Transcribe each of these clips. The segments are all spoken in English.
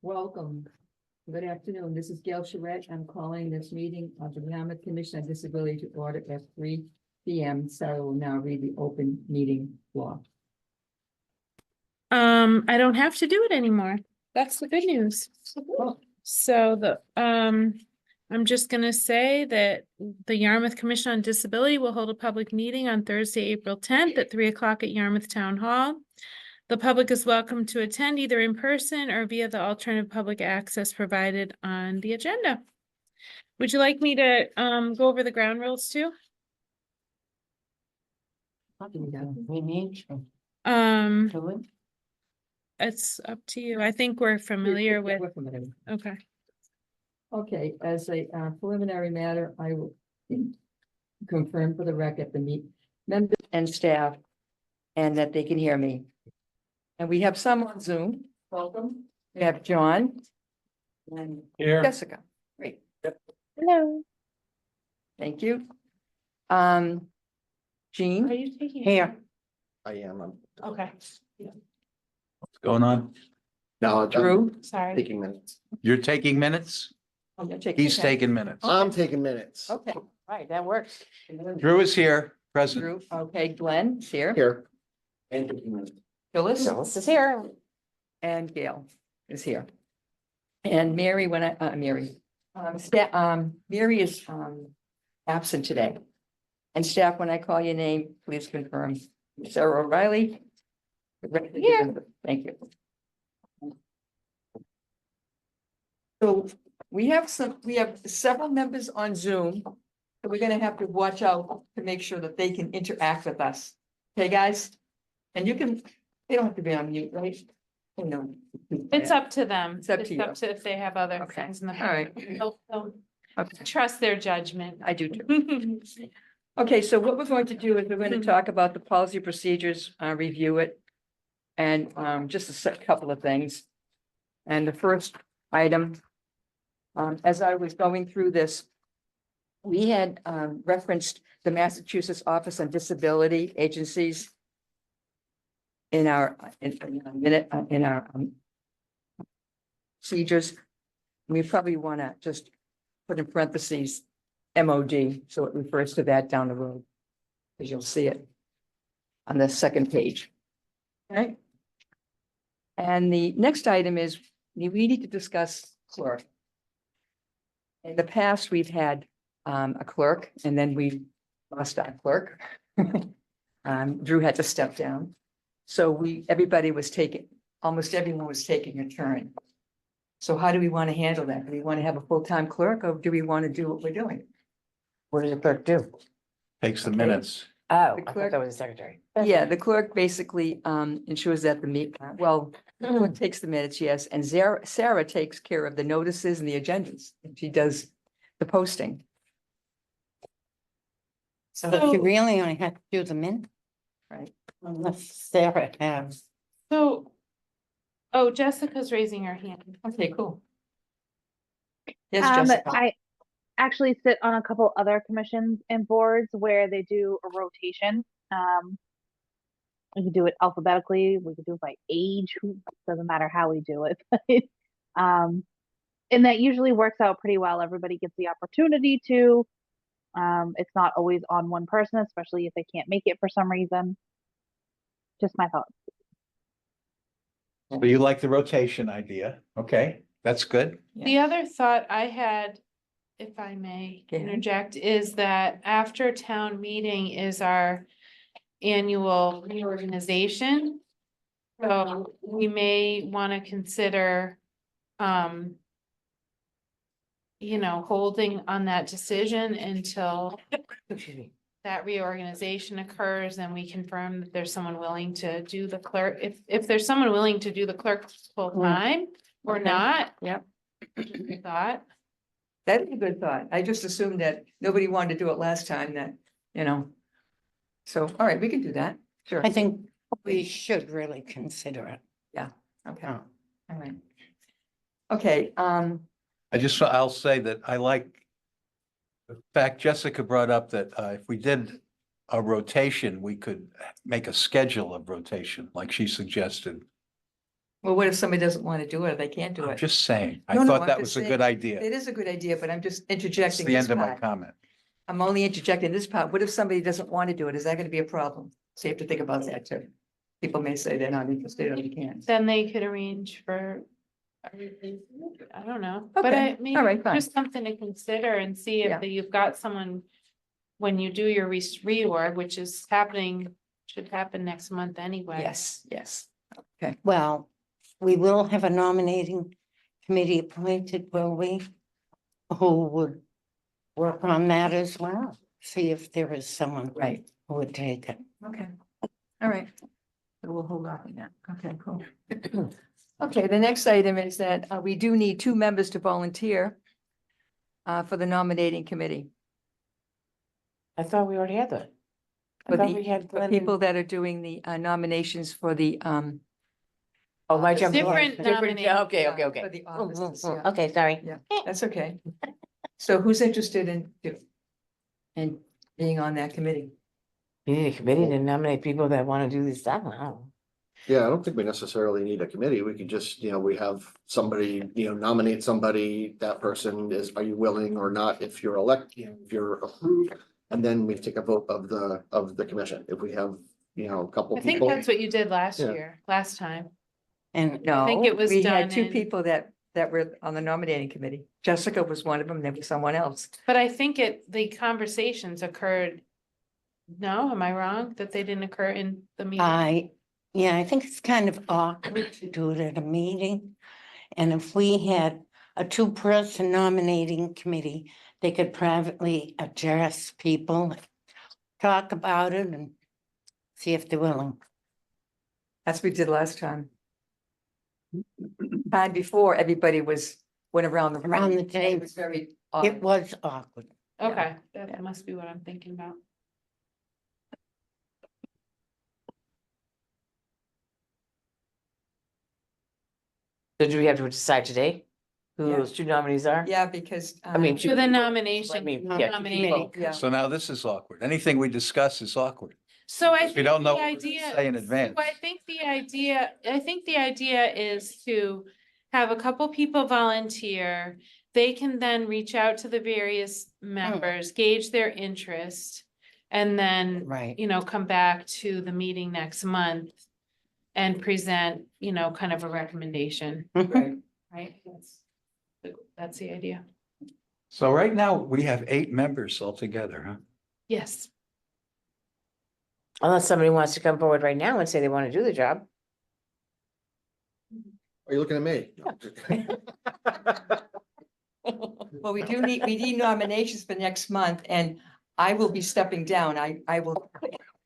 Welcome. Good afternoon. This is Gail Charette. I'm calling this meeting of the Yarmouth Commission on Disability to order at 3 p.m. Sarah will now read the open meeting law. I don't have to do it anymore. That's the good news. So I'm just gonna say that the Yarmouth Commission on Disability will hold a public meeting on Thursday, April 10th at 3 o'clock at Yarmouth Town Hall. The public is welcome to attend either in person or via the alternative public access provided on the agenda. Would you like me to go over the ground rules too? We need to. Do it. It's up to you. I think we're familiar with, We're familiar. okay. Okay, as a preliminary matter, I will confirm for the record the members and staff and that they can hear me. And we have some on Zoom. Welcome. We have John and Here. Jessica. Great. Hello. Thank you. Are Jean, you taking? Here. I am. Okay, What's going on? No, Drew. sorry. taking minutes. You're taking minutes? I'm gonna take- He's okay. taking minutes. I'm taking minutes. Okay. Right, that works. Drew is here, present. Drew, okay, Glenn's here. Here. And taking minutes. Phyllis. Phyllis is here. And Gail is here. And Mary, Mary is, absent today. And staff, when I call your name, please confirm. Sarah O'Reilly. Here. Thank you. So we have several members on Zoom. So we're gonna have to watch out to make sure that they can interact with us. Okay, guys? And you can, they don't have to be on mute, right? You know. It's up to them. It's up to you. if they have other Okay, things in the. all right. They'll Okay, trust their judgment. I do too. Okay, so what we're going to do is we're going to talk about the policy procedures, review it. And just a couple of things. And the first item, as I was going through this, we had referenced the Massachusetts Office on Disability Agencies in our procedures. We probably want to just put in parentheses MOD, so it refers to that down the road. Because you'll see it on the second page. Okay. And the next item is we need to discuss clerk. In the past, we've had a clerk and then we lost our clerk. Drew had to step down. So almost everyone was taking a turn. So how do we want to handle that? Do we want to have a full-time clerk or do we want to do what we're doing? What does the clerk do? Takes the minutes. Oh, The I thought clerk- that was the secretary. Yeah, the clerk basically ensures that the clerk takes the minutes, yes, and Sarah takes care of the notices and the agendas. She does the posting. So you really only have to do the minute? Right. Unless Sarah has. So, oh, Jessica's raising her hand. Okay, cool. Yes, Jessica. I actually sit on a couple other commissions and boards where they do a rotation. We could do it alphabetically, we could do it by age, doesn't matter how we do it. And that usually works out pretty well. Everybody gets the opportunity to. It's not always on one person, especially if they can't make it for some reason. Just my thoughts. So you like the rotation idea? Okay, that's good. The other thought I had, if I may Go ahead. interject, is that after town meeting is our annual reorganization. So we may want to consider, holding on that decision until that reorganization occurs and we confirm that there's someone willing to do the clerk. If there's someone willing to do the clerk full time or Okay. not. Yep. Thought. That'd be a good thought. I just assumed that nobody wanted to do it last time So, all right, we can do that. Sure. I think we should really consider it. Okay, Oh. all right. Okay, I'll say that I like the fact Jessica brought up that if we did a rotation, we could make a schedule of rotation like she suggested. Well, what if somebody doesn't want to do it? They can't do I'm it. just saying, I No, no, thought I'm that just was a saying, good idea. It is a good idea, but I'm just It's interjecting the this end of my part. comment. I'm only interjecting this part. What if somebody doesn't want to do it? Is that going to be a problem? So you have to think about that too. People may say they're not interested or they can't. Then they could arrange for. I don't know, but Okay, I mean, all right, fine. just something to consider and see Yeah. if you've got someone. When you do your reorg, which is happening, should happen next month anyway. Yes, yes. Well, we will have a nominating committee appointed, will we? Who would work on that as well? See if there is someone Right. who would take it. Okay. All right. So we'll hold off on that. Okay, cool. Okay, the next item is that we do need 2 members to volunteer for the nominating committee. I thought we already had that. I For thought the- we had For Glenn. people that are doing the nominations for the Oh, my jump. Different nominating. Okay, okay, for okay. the offices, yeah. Okay, sorry. Yeah, that's okay. So who's interested in being on that committee? You need a committee to nominate people that want to do this stuff. Wow. Yeah, I don't think we necessarily need a committee. We could just, we have somebody, nominate somebody, that person is, are you willing or not, if you're elected, if you're approved? And then we take a vote of the commission. If we have, a couple I think people. that's what you did last Yeah. year, last time. And No, think it was we had done 2 in- people that were on the nominating committee. Jessica was one of them, there was someone else. But I think the conversations occurred. No, am I wrong? That they didn't occur in the meeting? yeah, I think it's kind of awkward to do it at a meeting. And if we had a 2-person nominating committee, they could privately address people, talk about it and see if they're willing. That's what we did last time. Time before, everybody went around the. Around the room. It table. was very It odd. was awkward. Okay, yeah. that must be what I'm thinking about. So do we have to decide today who Yeah. those 2 nominees are? Yeah, because. I mean, For the nomination. I mean, No, yeah, nominating. Yeah. So now this is awkward. Anything we discuss is awkward. So I We think don't know the what we're gonna idea. say in advance. So I think the idea is to have a couple people volunteer. They can then reach out to the various members, gauge their interest. And then, Right. come back to the meeting next month. And present, kind of a recommendation, Right. right? That's the idea. So right now, we have 8 members altogether, huh? Yes. Unless somebody wants to come forward right now and say they want to do the job. Are you looking at me? Well, we need nominations for next month and I will be stepping down. I will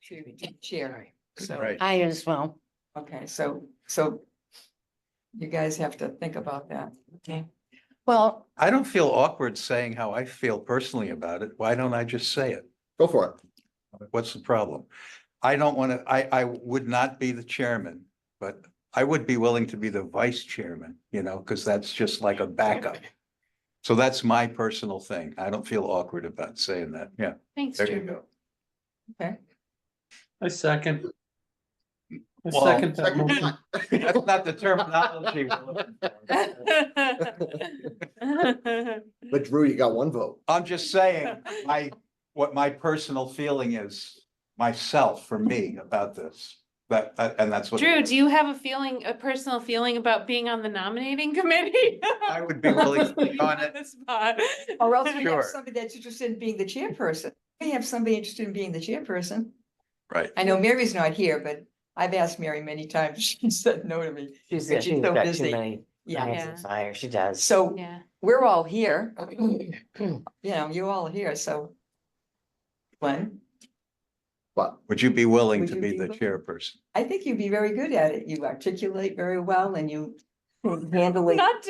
to chair. So, Right. I as well. okay, so you guys have to think about that. Okay. Well, I don't feel awkward saying how I feel personally about it. Why don't I just say it? Go for it. What's the problem? I don't want to, I would not be the chairman, but I would be willing to be the vice chairman, because that's just like a backup. So that's my personal thing. I don't feel awkward about saying that. Yeah, Thanks, there you Jim. go. Okay, I second. I Well, second that Second motion. one. That's not the terminology. we're looking for. But Drew, you got 1 vote. I'm just saying, what my personal feeling is myself, for me, about this. And that's what. Drew, do you have a personal feeling about being on the nominating committee? I would be willing to be on it. The spot. or else we Sure. have somebody that's interested in being the chairperson. We have somebody interested in being the chairperson. Right. I know Mary's not here, but I've asked Mary many times. She said no to me. She's But she's she's so got busy. too many Yeah, irons in fire. She does. so Yeah, we're all here. You're all here, so. Glenn, But Would you be willing Would to you be be the willing? chairperson? I think you'd be very good at it. You articulate very well and you handle it. not,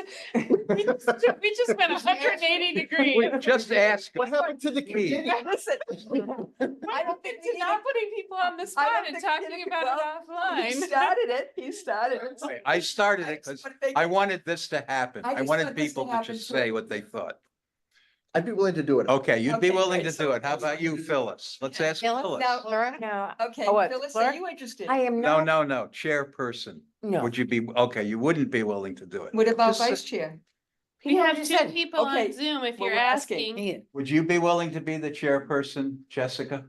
we just went 180 degrees. Just ask. what happened to the committee? Listen, I don't think we To need not a- putting people on the I spot don't and think we talking need a- about well, it He offline. started it. He started it. I started it just because wanna make- I wanted this to happen. I I just wanted want this to people to happen just too. say what they thought. I'd be willing to do it. Okay, you'd be Okay, willing great. to do it. How about you, Phyllis? Let's ask Phyllis? Phyllis. Now- Laura? No, Okay, Oh, what, Phyllis, Laura? are you interested? I am No, not. no, chairperson. No. Would you be, okay, you wouldn't be willing to do it. What about Just say- vice chair? We have just two said- people okay, on Zoom if well, you're we're asking. asking. Yeah. Would you be willing to be the chairperson, Jessica?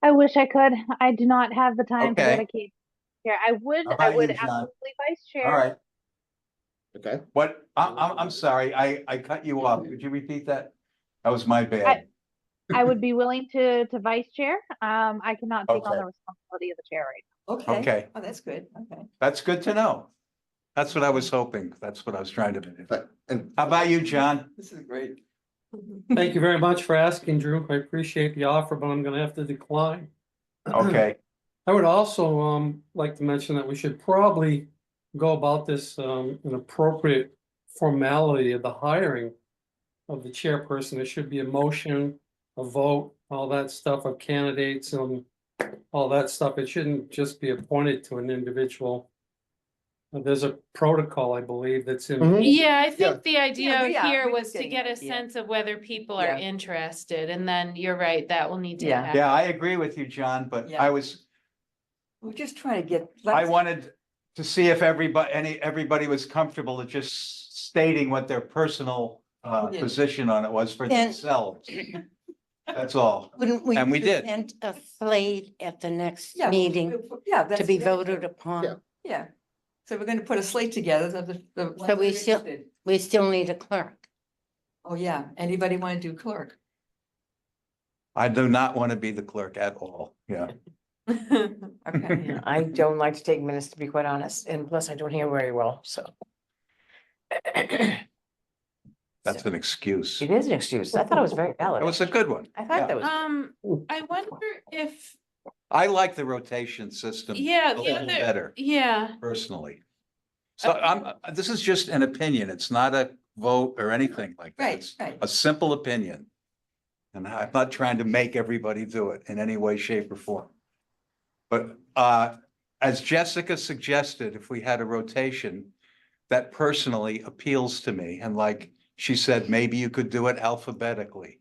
I wish I could. I do not have the time to Okay. dedicate. Here, I would, How I about would you, John? absolutely vice chair. All right. Okay, What, I'm sorry, I cut you off. Could you repeat that? That was my bad. I would be willing to vice chair. I cannot take on Okay. the responsibility of the chair right Okay. Okay. Oh, that's good. Okay. That's good to know. That's what I was hoping. That's what I was trying to. but, and How about you, John? This is great. Thank you very much for asking, Drew. I appreciate the offer, but I'm gonna have to decline. Okay, I would also like to mention that we should probably go about this an appropriate formality of the hiring of the chairperson. There should be a motion, a vote, all that stuff of candidates and all that stuff. It shouldn't just be appointed to an individual. There's a protocol, I believe, that's in. Mhm. Yeah, I Yeah. think the idea we are. here We're was just to getting get an a idea. sense of whether people Yeah. are interested, and then you're right, that will need to Yeah. happen. yeah, I agree with you, John, but Yeah. I was, We're just trying to get. I wanted to see if everybody was comfortable with just stating what their personal Yeah. position on it was for Then- themselves. That's all. Wouldn't we And we did. present a slate at the next Yeah, meeting Yeah. to that's be good. voted upon? Yeah. Yeah. So we're gonna put a slate together of the ones that we are still- interested. We still need a clerk. Oh, yeah. Anybody want to do clerk? I do not want to be the clerk at all. Yeah. Okay. Yeah, I don't like to take minutes, to be quite honest, and plus I don't hear very well, so. That's So, an excuse. It is an excuse. I thought it was very valid. That was a good one. I thought that was. I wonder if, I like the rotation system. yeah, a the little other, better yeah, personally. So this is just an opinion. It's not a vote or anything like that. Right, It's right. a simple opinion. And I'm not trying to make everybody do it in any way, shape or form. But as Jessica suggested, if we had a rotation, that personally appeals to me. And like she said, maybe you could do it alphabetically.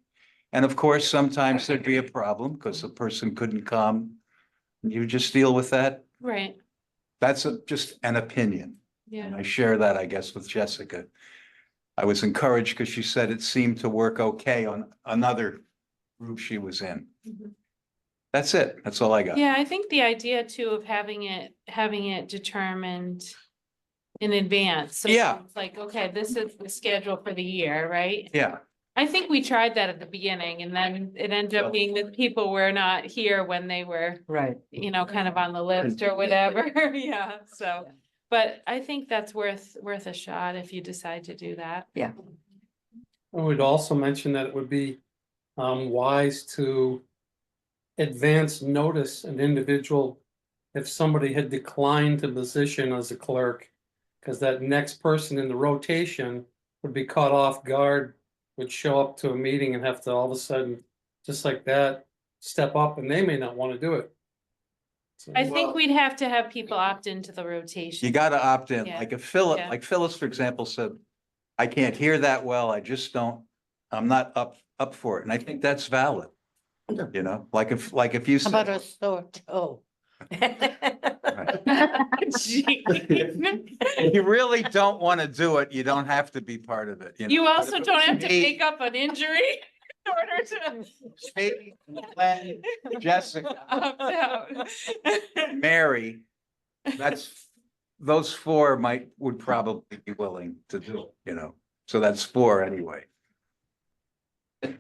And of course, sometimes there'd be a problem because the person couldn't come. You just deal with that. right, That's just an opinion. yeah. And I share that, I guess, with Jessica. I was encouraged because she said it seemed to work okay on another group she was in. Mhm. That's it. That's all I got. Yeah, I think the idea too of having it determined in advance. So Yeah. it's like, okay, this is the schedule for the year, right? Yeah, I think we tried that at the beginning and then it ended up being that people were not here when they were, Right. kind of on the list or whatever, yeah, so. But I think that's worth a shot if you decide to do that. I would also mention that it would be wise to advance notice an individual if somebody had declined the position as a clerk, because that next person in the rotation would be caught off guard, would show up to a meeting and have to all of a sudden, just like that, step up, and they may not want to do it. So- I think we'd have to have people opt into the rotation. you gotta opt in. Yeah. Like if Philip, Yeah. like Phyllis, for example, said, I can't hear that well. I just don't, I'm not up for it. And I think that's valid. Yeah. You know, like if you How about a said, sore toe? if you really don't want to do it, you don't have to be part of it. know? You But also if it don't was have to me, make up an injury in order to Katie, Glenn, Jessica, opt out. Mary, those four would probably be willing to do it, you know, so that's four anyway. That's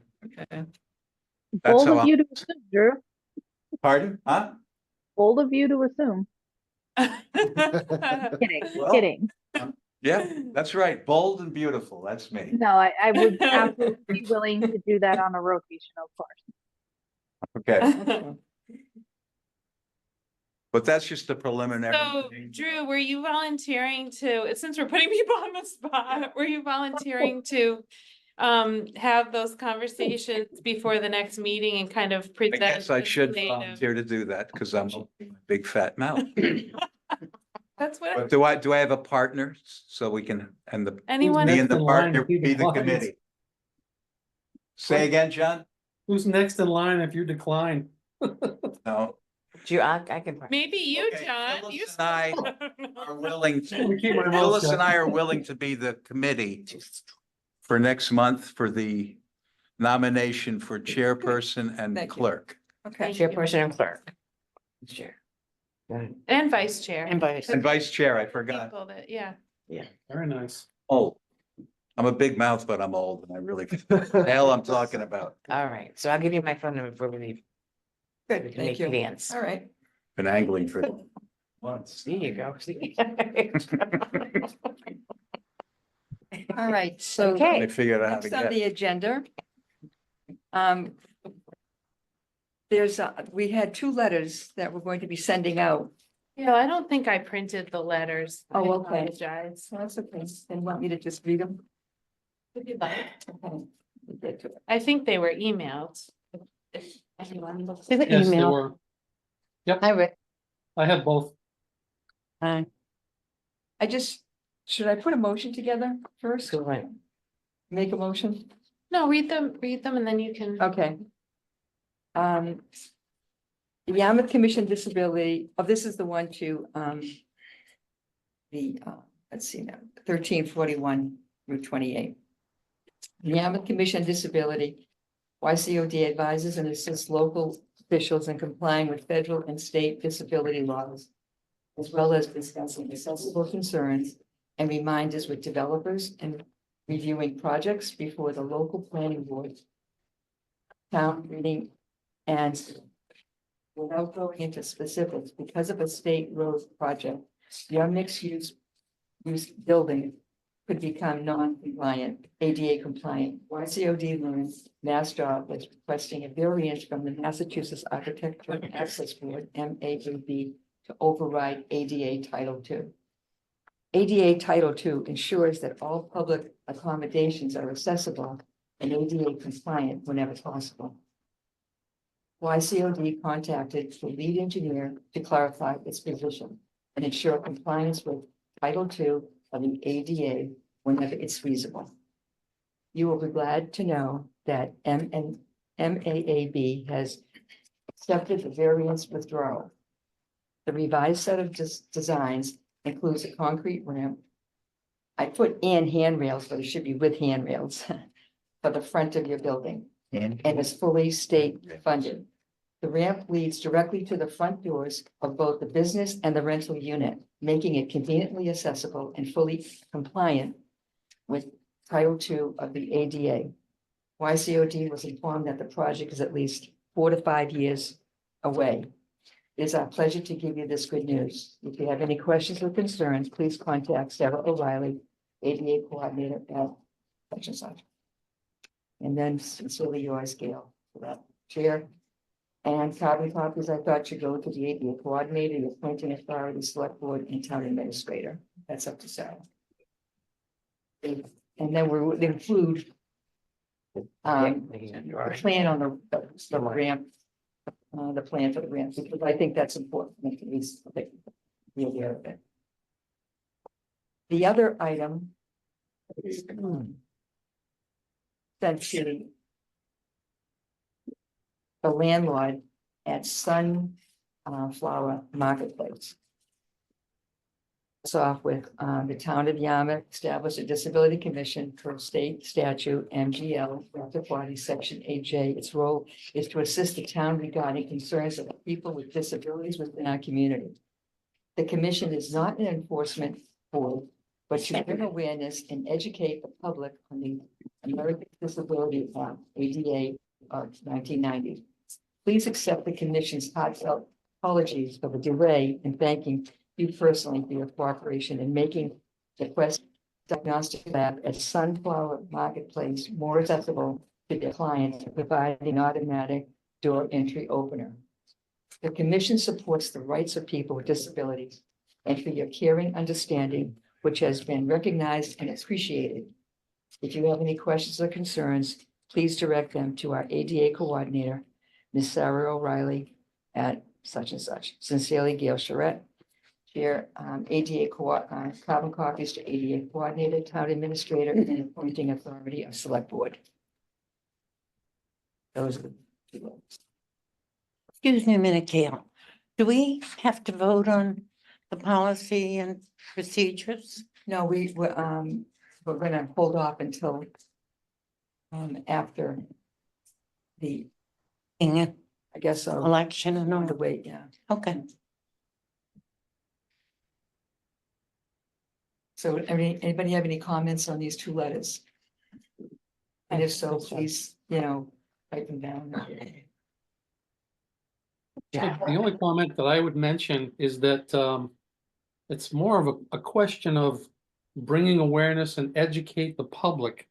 Bold how of I'll- you to assume, Drew. Pardon? Huh? Bold of you to assume. Kidding, Well- kidding. Yeah, that's right. Bold and beautiful. That's me. No, I would absolutely be willing to do that on a rotation, of course. Okay, but that's just a preliminary. So, Drew, were you volunteering to, since we're putting people on the spot, were you volunteering to have those conversations before the next meeting and kind of I present? guess I the should slate of- volunteer to do that because I'm a big fat mouth. That's what, But do I have a partner so we can, and the, anyone, me and the in line partner if he be the declines? committee? Say again, John? Who's next in line if you decline? No. I can. Maybe you, Okay, John. Phyllis You and I are willing to, Keep my mouth Phyllis and shut. I are willing to be the committee for next month for the nomination for chairperson and Thank you. clerk. Okay, Chairperson and clerk. Chair. Good. And vice chair. And vice. And vice chair, I forgot. People that, yeah. Very nice. Oh, I'm a big mouth, but I'm old and I really, the hell I'm talking about. All right, so I'll give you my phone number before we leave. good, We can thank make you. plans. All right. Been angling for months. There you go. See? All right, so Okay. I figured out how to next on get. the agenda. There's, we had 2 letters that we're going to be sending out. Yeah, I don't think I printed the letters. I Oh, okay. apologize. So that's okay. And want me to just read them? If you'd like. Okay. We'll get to it. I think they were emailed. If anyone looks. See the Yes, they email. were. Hi, Rick. I have both. Hi. Should I put a motion together first? Go ahead. Make a motion? No, read them and then you can. Okay. The Yarmouth Commission Disability, this is the one to, let's see now, 1341 Route 28. The Yarmouth Commission Disability, YCOD advises and assists local officials in complying with federal and state disability laws, as well as discussing accessible concerns and reminders with developers and reviewing projects before the local planning board, town meeting, and without going into specifics, because of a state road project, your mixed-use building could become non-compliant, ADA compliant. YCOD learns MassDOT was requesting a variance from the Massachusetts Architectural Access Board, MAAB, to override ADA Title II. ADA Title II ensures that all public accommodations are accessible and ADA compliant whenever possible. YCOD contacted the lead engineer to clarify its position and ensure compliance with Title II of the ADA whenever it's feasible. You will be glad to know that MAAB has accepted the variance withdrawal. The revised set of designs includes a concrete ramp. I put in handrails, but it should be with handrails for the front of your building and is fully state funded. The ramp leads directly to the front doors of both the business and the rental unit, making it conveniently accessible and fully compliant with Title II of the ADA. YCOD was informed that the project is at least 4 to 5 years away. It is our pleasure to give you this good news. If you have any questions or concerns, please contact Sarah O'Reilly, ADA coordinator at such and such. And then sincerely yours, Gail, for that chair. And carbon copies, I thought should go to the ADA coordinator, the appointing authority, select board, and town administrator. That's up to Sarah. And then we would include the plan on the ramp, the plan for the ramp, because I think that's important, at least be aware of it. The other item is sent to the landlord at Sunflower Marketplace. It's off with the town of Yarmouth established a disability commission for state statute MGL chapter 40 section 8J. Its role is to assist the town regarding concerns of people with disabilities within our community. The commission is not an enforcement board, but to bring awareness and educate the public on the American Disability Act, ADA of 1990. Please accept the commission's heartfelt apologies for the delay in thanking you personally for your cooperation in making the Quest Diagnostic Lab at Sunflower Marketplace more accessible to their clients, providing automatic door entry opener. The commission supports the rights of people with disabilities and for your caring understanding, which has been recognized and appreciated. If you have any questions or concerns, please direct them to our ADA coordinator, Ms. Sarah O'Reilly at such and such. Sincerely, Gail Charette. Chair, ADA carbon copies to ADA coordinator, town administrator, and appointing authority of select board. Those are the two. Excuse me a minute, Gail. Do we have to vote on the policy and procedures? No, we're gonna hold off until after the, In I guess, so, election and on the all? wait, yeah. Okay. So anybody have any comments on these two letters? And if so, please, write them down. Yeah. The only comment that I would mention is that it's more of a question of bringing awareness and educate the public.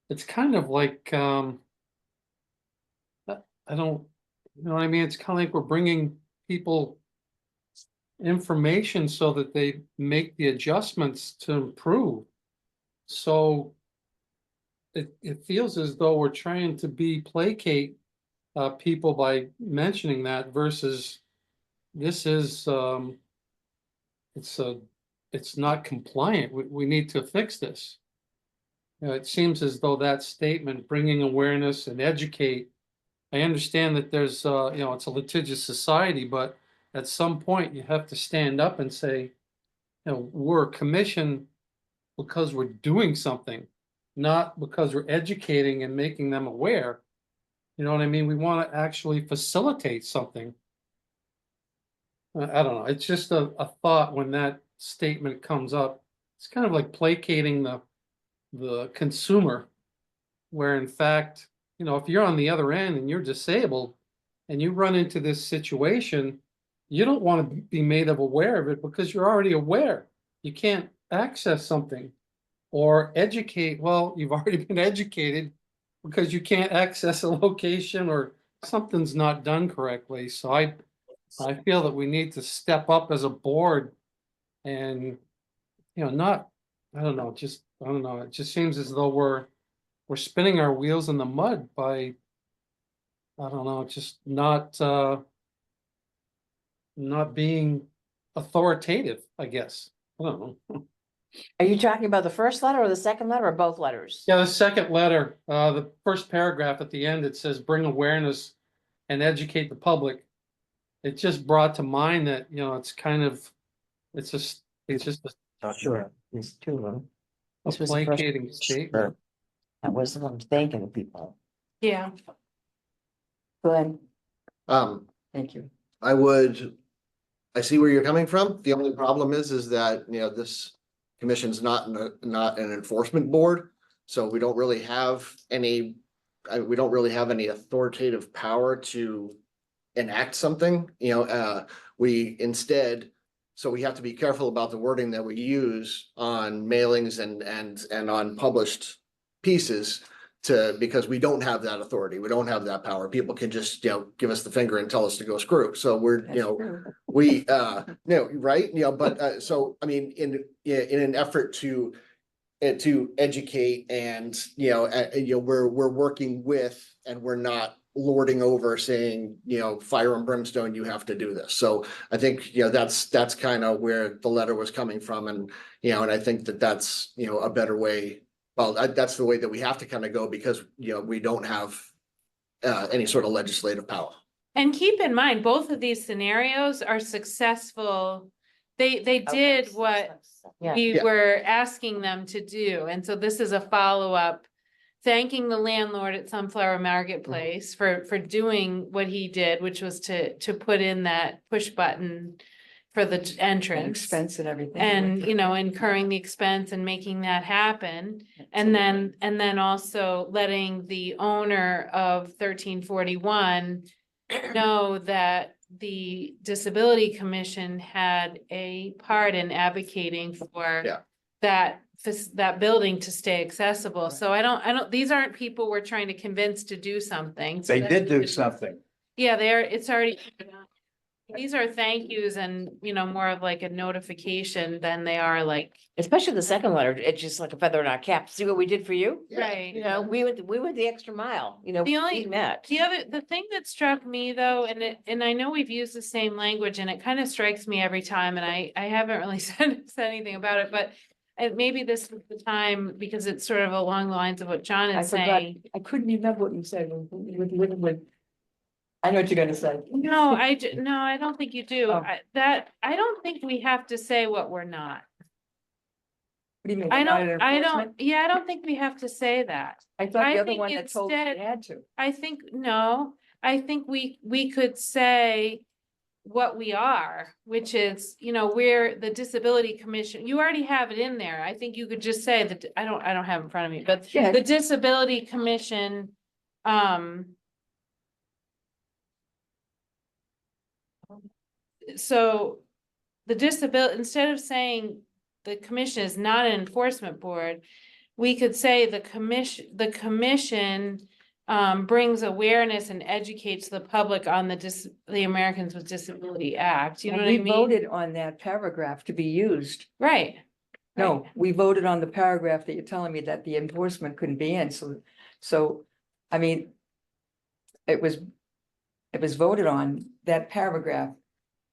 It's kind of like I don't, you know what I mean? It's kind of like we're bringing people information so that they make the adjustments to improve. So it feels as though we're trying to placate people by mentioning that versus this is it's not compliant. We need to fix this. It seems as though that statement, bringing awareness and educate, I understand that there's it's a litigious society, but at some point you have to stand up and say, we're a commission because we're doing something, not because we're educating and making them aware. You know what I mean? We want to actually facilitate something. I don't know. It's just a thought when that statement comes up. It's kind of like placating the consumer, where in fact, if you're on the other end and you're disabled and you run into this situation, you don't want to be made aware of it because you're already aware. You can't access something or educate. Well, you've already been educated because you can't access a location or something's not done correctly. So I feel that we need to step up as a board and, not, I don't know, it just seems as though we're spinning our wheels in the mud by, I don't know, just not being authoritative, I guess. I don't know. Are you talking about the first letter or the second letter or both letters? Yeah, the second letter, the first paragraph at the end, it says bring awareness and educate the public. It just brought to mind that, it's kind of, it's just Sure. There's two of them. a This was the first- placating statement. That was the one thanking people. Yeah. Glenn, Thank you. I see where you're coming from. The only problem is that, this commission's not an enforcement board. So we don't really have any authoritative power to enact something, we instead. So we have to be careful about the wording that we use on mailings and on published pieces because we don't have that authority. We don't have that power. People can just, give us the finger and tell us to go screw. So we're, we, no, right? But, so, I mean, in an effort to educate and, we're working with, and we're not lording over saying, fire and brimstone, you have to do this. So I think, that's kind of where the letter was coming from. And, and I think that's, a better way. Well, that's the way that we have to kind of go because, we don't have any sort of legislative power. And keep in mind, both of these scenarios are successful. They did what Yeah. we Yeah. were asking them to do. And so this is a follow-up, thanking the landlord at Sunflower Marketplace for doing what he did, which was to put in that push button for the And entrance. expense and everything. And, incurring the expense and making that happen. And then also letting the owner of 1341 know that the Disability Commission had a part in advocating for Yeah. that building to stay accessible. So I don't, these aren't people we're trying to convince to do something. So They that's- did do something. Yeah, it's already. These are thank yous and, more of like a notification than they are like, Especially the second letter, it's just like a feather in our cap. See what we did for you? right. We went the extra mile, The only- we met. The thing that struck me though, and I know we've used the same language and it kind of strikes me every time, and I haven't really said anything about it, but maybe this is the time because it's sort of along the lines of what John I is forgot, saying. I couldn't remember what you said with I know what you're gonna say. No, no, I don't think you do. Oh. I don't think we have to say what we're not. What do you mean? I not an don't, enforcement? yeah, I don't think we have to say that. I thought I the other think one that told you instead- had to. I think, no, I think we could say what we are, which is, we're the Disability Commission. You already have it in there. I think you could just say that, I don't have it in front of me, but Yeah. the Disability Commission, so the instead of saying the commission is not an enforcement board, we could say the commission brings awareness and educates the public on the Americans with Disability Act. You know Well, what I we mean? voted on that paragraph to be used. Right. No, we voted on the paragraph that you're telling me that the enforcement couldn't be in, so, I mean. It was voted on that paragraph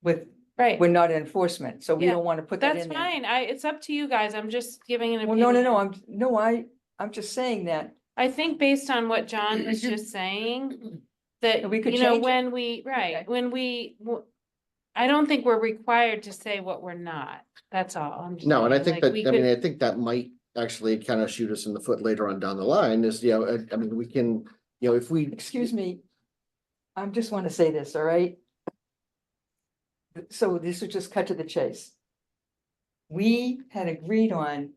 with, Right. we're not enforcement, so we Yeah, don't want to put that That's in there. fine. It's up to you guys. I'm just giving an Well, opinion. I'm just saying that, I think based on what John was just saying, that, We could change it. when we, right, Okay. when I don't think we're required to say what we're not. That's all. I'm just No, and I saying, think like, that, we I mean, could- I think that might actually kind of shoot us in the foot later on down the line is, I mean, we can, if we. excuse me. I just want to say this, all right? So this would just cut to the chase. We had agreed on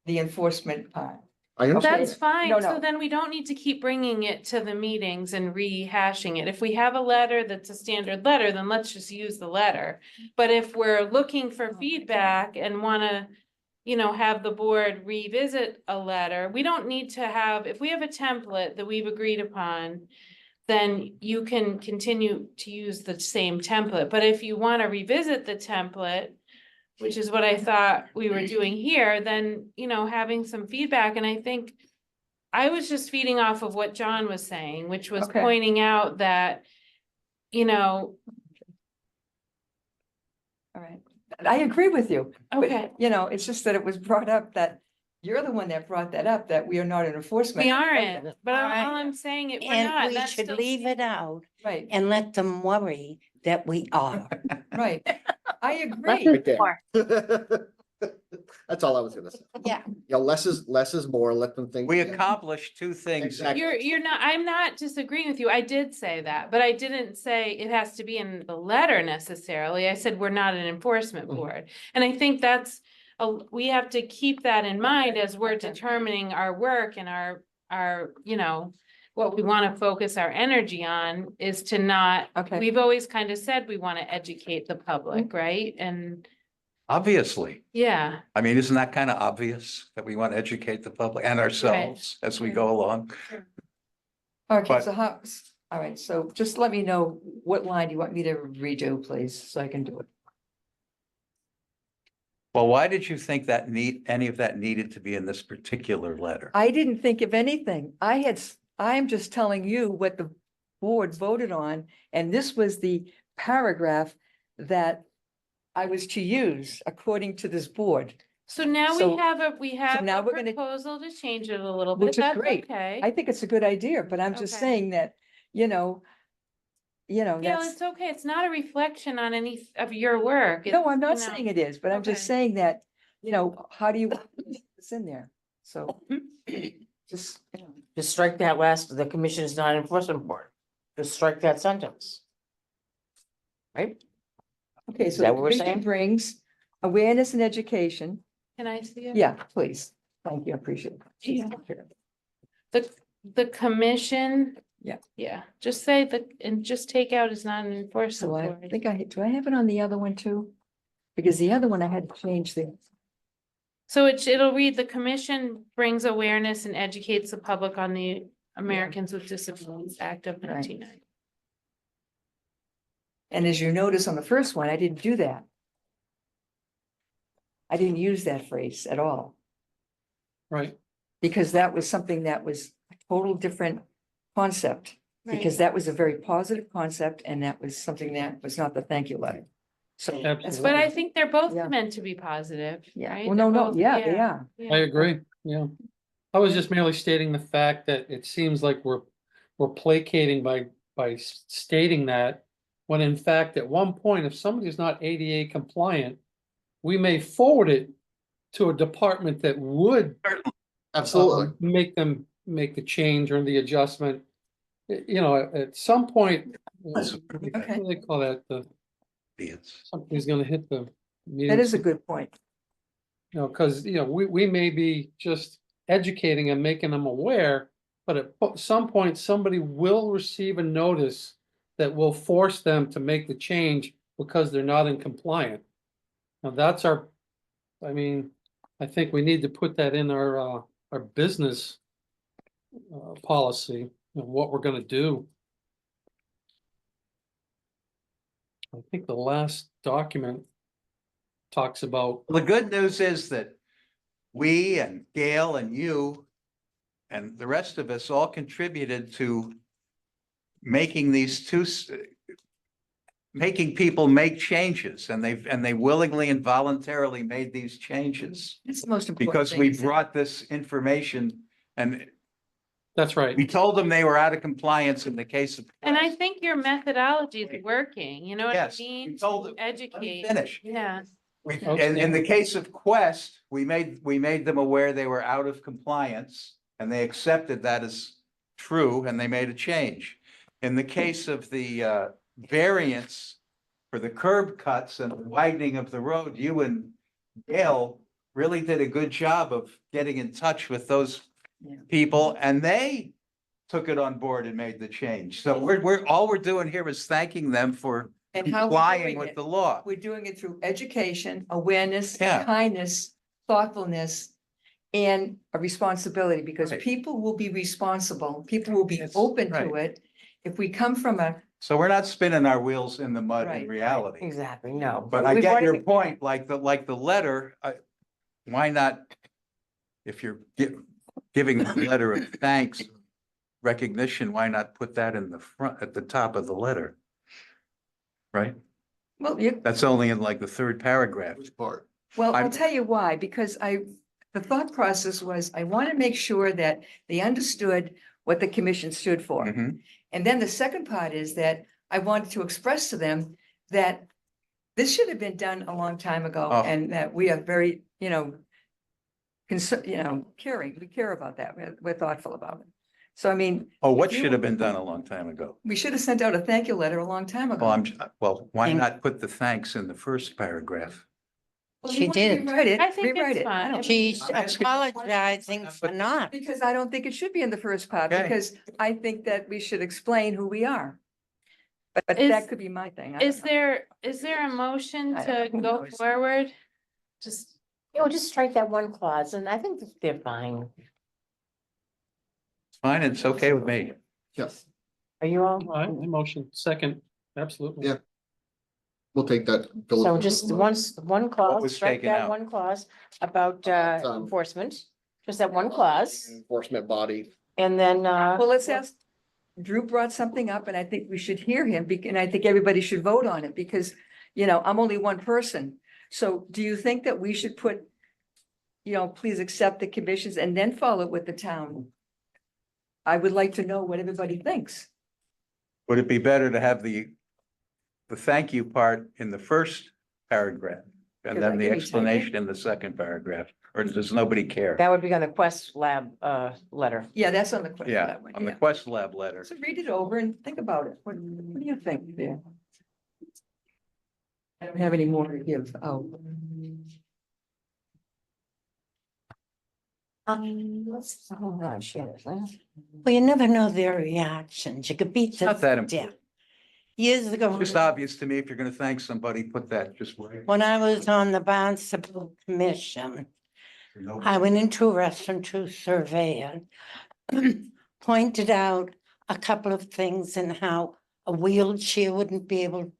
the enforcement part. I understand. That's fine. No, So no. then we don't need to keep bringing it to the meetings and rehashing it. If we have a letter that's a standard letter, then let's just use the letter. But if we're looking for feedback and wanna, have the board revisit a letter, we don't need to have, if we have a template that we've agreed upon, then you can continue to use the same template. But if you wanna revisit the template, which is what I thought we were doing here, then, having some feedback, and I think I was just feeding off of what John was saying, which was Okay. pointing out that, All right, I agree with you. but, okay, It's just that it was brought up that, you're the one that brought that up, that we are not an enforcement. we aren't, but Alright. all I'm saying it, we're And not, we that's should still. leave it out Right, and let them worry that we are. right. I Less agree. is Right there. more. That's all I was gonna say. Yeah. Less is more, let them think. We accomplished two things. Exactly. You're not, I'm not disagreeing with you. I did say that, but I didn't say it has to be in the letter necessarily. I said we're not an enforcement Mhm. board. And I think that's, we have to keep that in mind as we're determining our work and our, what we want to focus our energy on is to not, Okay, we've always kind of said we want to educate the public, right? And Obviously. yeah, I mean, isn't that kind of obvious that we want to educate the public and ourselves as we go along? okay, but- so all right, so just let me know what line you want me to redo, please, so I can do it. Well, why did you think that any of that needed to be in this particular letter? I didn't think of anything. I'm just telling you what the board voted on, and this was the paragraph that I was to use according to this board. so now So- we have now a we're gonna- proposal to change it a little bit. Which is That's great. okay. I think it's a good idea, but I'm just Okay. saying that, Yeah, that's, it's okay. It's not a reflection on any of your work. no, I'm not you know. saying it is, but I'm just Okay. saying that, how do you, it's in there, so. Just, Just strike that the commission is not an enforcement board. Just strike that sentence. Right? okay, Is so that the what we're commission saying? brings awareness and education. Can I see it? Yeah, please. Thank you, I appreciate Yeah. it. The commission. Yeah. Yeah, just say and just take out is not an So enforcement I board. think do I have it on the other one too? Because the other one I had to change the, So it'll read, the commission brings awareness and educates the public on the Americans with Disabilities Act of Right. 1990. and as you notice on the first one, I didn't do that. I didn't use that phrase at all, Right, because that was something that was a total different concept. Because that was a very positive concept, and that was something that was not the thank you letter. So. that's Absolutely. But I fine. think they're both Yeah. meant to be positive, Yeah, right? well, They're no, both- yeah, they are. I agree, yeah. I was just merely stating the fact that it seems like we're placating by by stating that, when in fact, at one point, if somebody's not ADA compliant, we may forward it to a department that would Absolutely. make them make the change or the adjustment. You know, at some point, what Okay. do they call that? Idiots. Something's gonna hit the. That is a good point. You know, because, you know, we may be just educating and making them aware, but at some point, somebody will receive a notice that will force them to make the change because they're not in compliant. Now, that's I mean, I think we need to put that in our business policy of what we're gonna do. I think the last document talks about, The good news is that we and Gail and you and the rest of us all contributed to making these making people make changes, and they willingly and voluntarily made these changes. It's the most important Because thing, we isn't it? brought this information and that's right. we told them they were out of compliance in the case of. And I think your methodology is working, you know what I Yes, we mean? told To them- let me educate, finish. yeah. In the case of Quest, we made them aware they were out of compliance, and they accepted that as true, and they made a change. In the case of the variance for the curb cuts and the widening of the road, you and Gail really did a good job of getting in touch with those Yeah. people, and they took it on board and made the change. So all we're doing here is thanking them for And how we're complying doing with it. the law. We're doing it through education, awareness, Yeah. kindness, thoughtfulness, and a responsibility, because Right. people will be responsible, people will be Yes, open to right. it. If we come from a, So we're not spinning our wheels in the mud in Right. reality. Exactly, no. But I We've get already- your point, like the letter, why not? If you're giving the letter of thanks, recognition, why not put that in the front, at the top of the letter? Right? well, you, That's only in like the third paragraph. Which part? well, I'll I'm- tell you why, because the thought process was, I want to make sure that they understood what the commission stood for. Mhm. And then the second part is that I wanted to express to them that this should have been done a long time ago, Oh. and that we are very, caring, we care about that, we're thoughtful about it. So I mean, Oh, what If you- should have been done a long time ago? we should have sent out a thank you letter a long time ago. Why Thank- not put the thanks in the first paragraph? Well, She you want to did. Rewrite it, I think it's rewrite it. I fine. don't- She's I'm asking- apologizing for not. Because I don't think it should be in the first part, Okay. because I think that we should explain who we are. But Is- that could be my thing. I don't Is know. there a motion I to don't know. go forward? Just, you know, just strike that one clause and I think that they're fine. It's fine, it's okay with me. Yes, Are you all? All right, motion, second, absolutely. Yeah. we'll take that. So just one clause, was strike taken that out? one clause about Um, enforcement, just that one clause, Enforcement body. and then Well, let's ask, Drew brought something up, and I think we should hear him, and I think everybody should vote on it, because, I'm only one person. So do you think that we should put, please accept the conditions and then follow it with the town? I would like to know what everybody thinks. Would it be better to have the thank you part in the first paragraph? And Because then I the can be explanation in the second paragraph, or does nobody care? that would be on the Quest Lab letter. Yeah, that's on the question. Yeah, that one, on the yeah. Quest Lab letter. So read it over and think about it. What do you think there? I don't have any more to give. Oh, Oh, gosh, yes. Well, you never know their reactions. You could beat them Not that to important. death. Years ago, Just obvious to me, if you're gonna thank somebody, put that just right. when I was on the Barnstable Commission, I went into a restaurant to survey it. Pointed out a couple of things and how a wheelchair wouldn't be able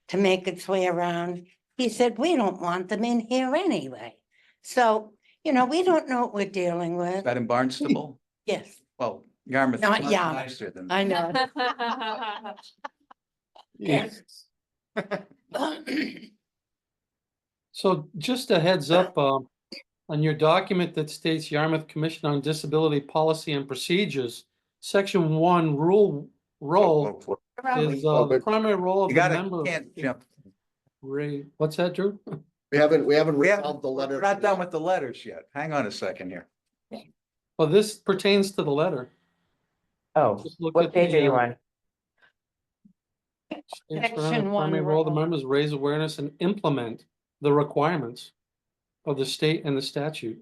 to make its way around. He said, we don't want them in here anyway. So, we don't know what we're dealing Is with. that in Barnstable? Yes, Well, Yarmouth. is Not much Yarmouth. Nicer than. I know. Yeah. So just a heads up, on your document that states Yarmouth Commission on Disability Policy and Procedures, Section 1, Rule role is, the but- primary role of You the gotta, member. can't jump. What's that, Drew? We haven't We haven't, resolved the letter. we're not done with the letters yet. Hang on a second here. Well, this pertains to the letter. Oh, Just look what at page the, are you uh, on? Section one, Primary role of the role. members, raise awareness and implement the requirements of the state and the statute.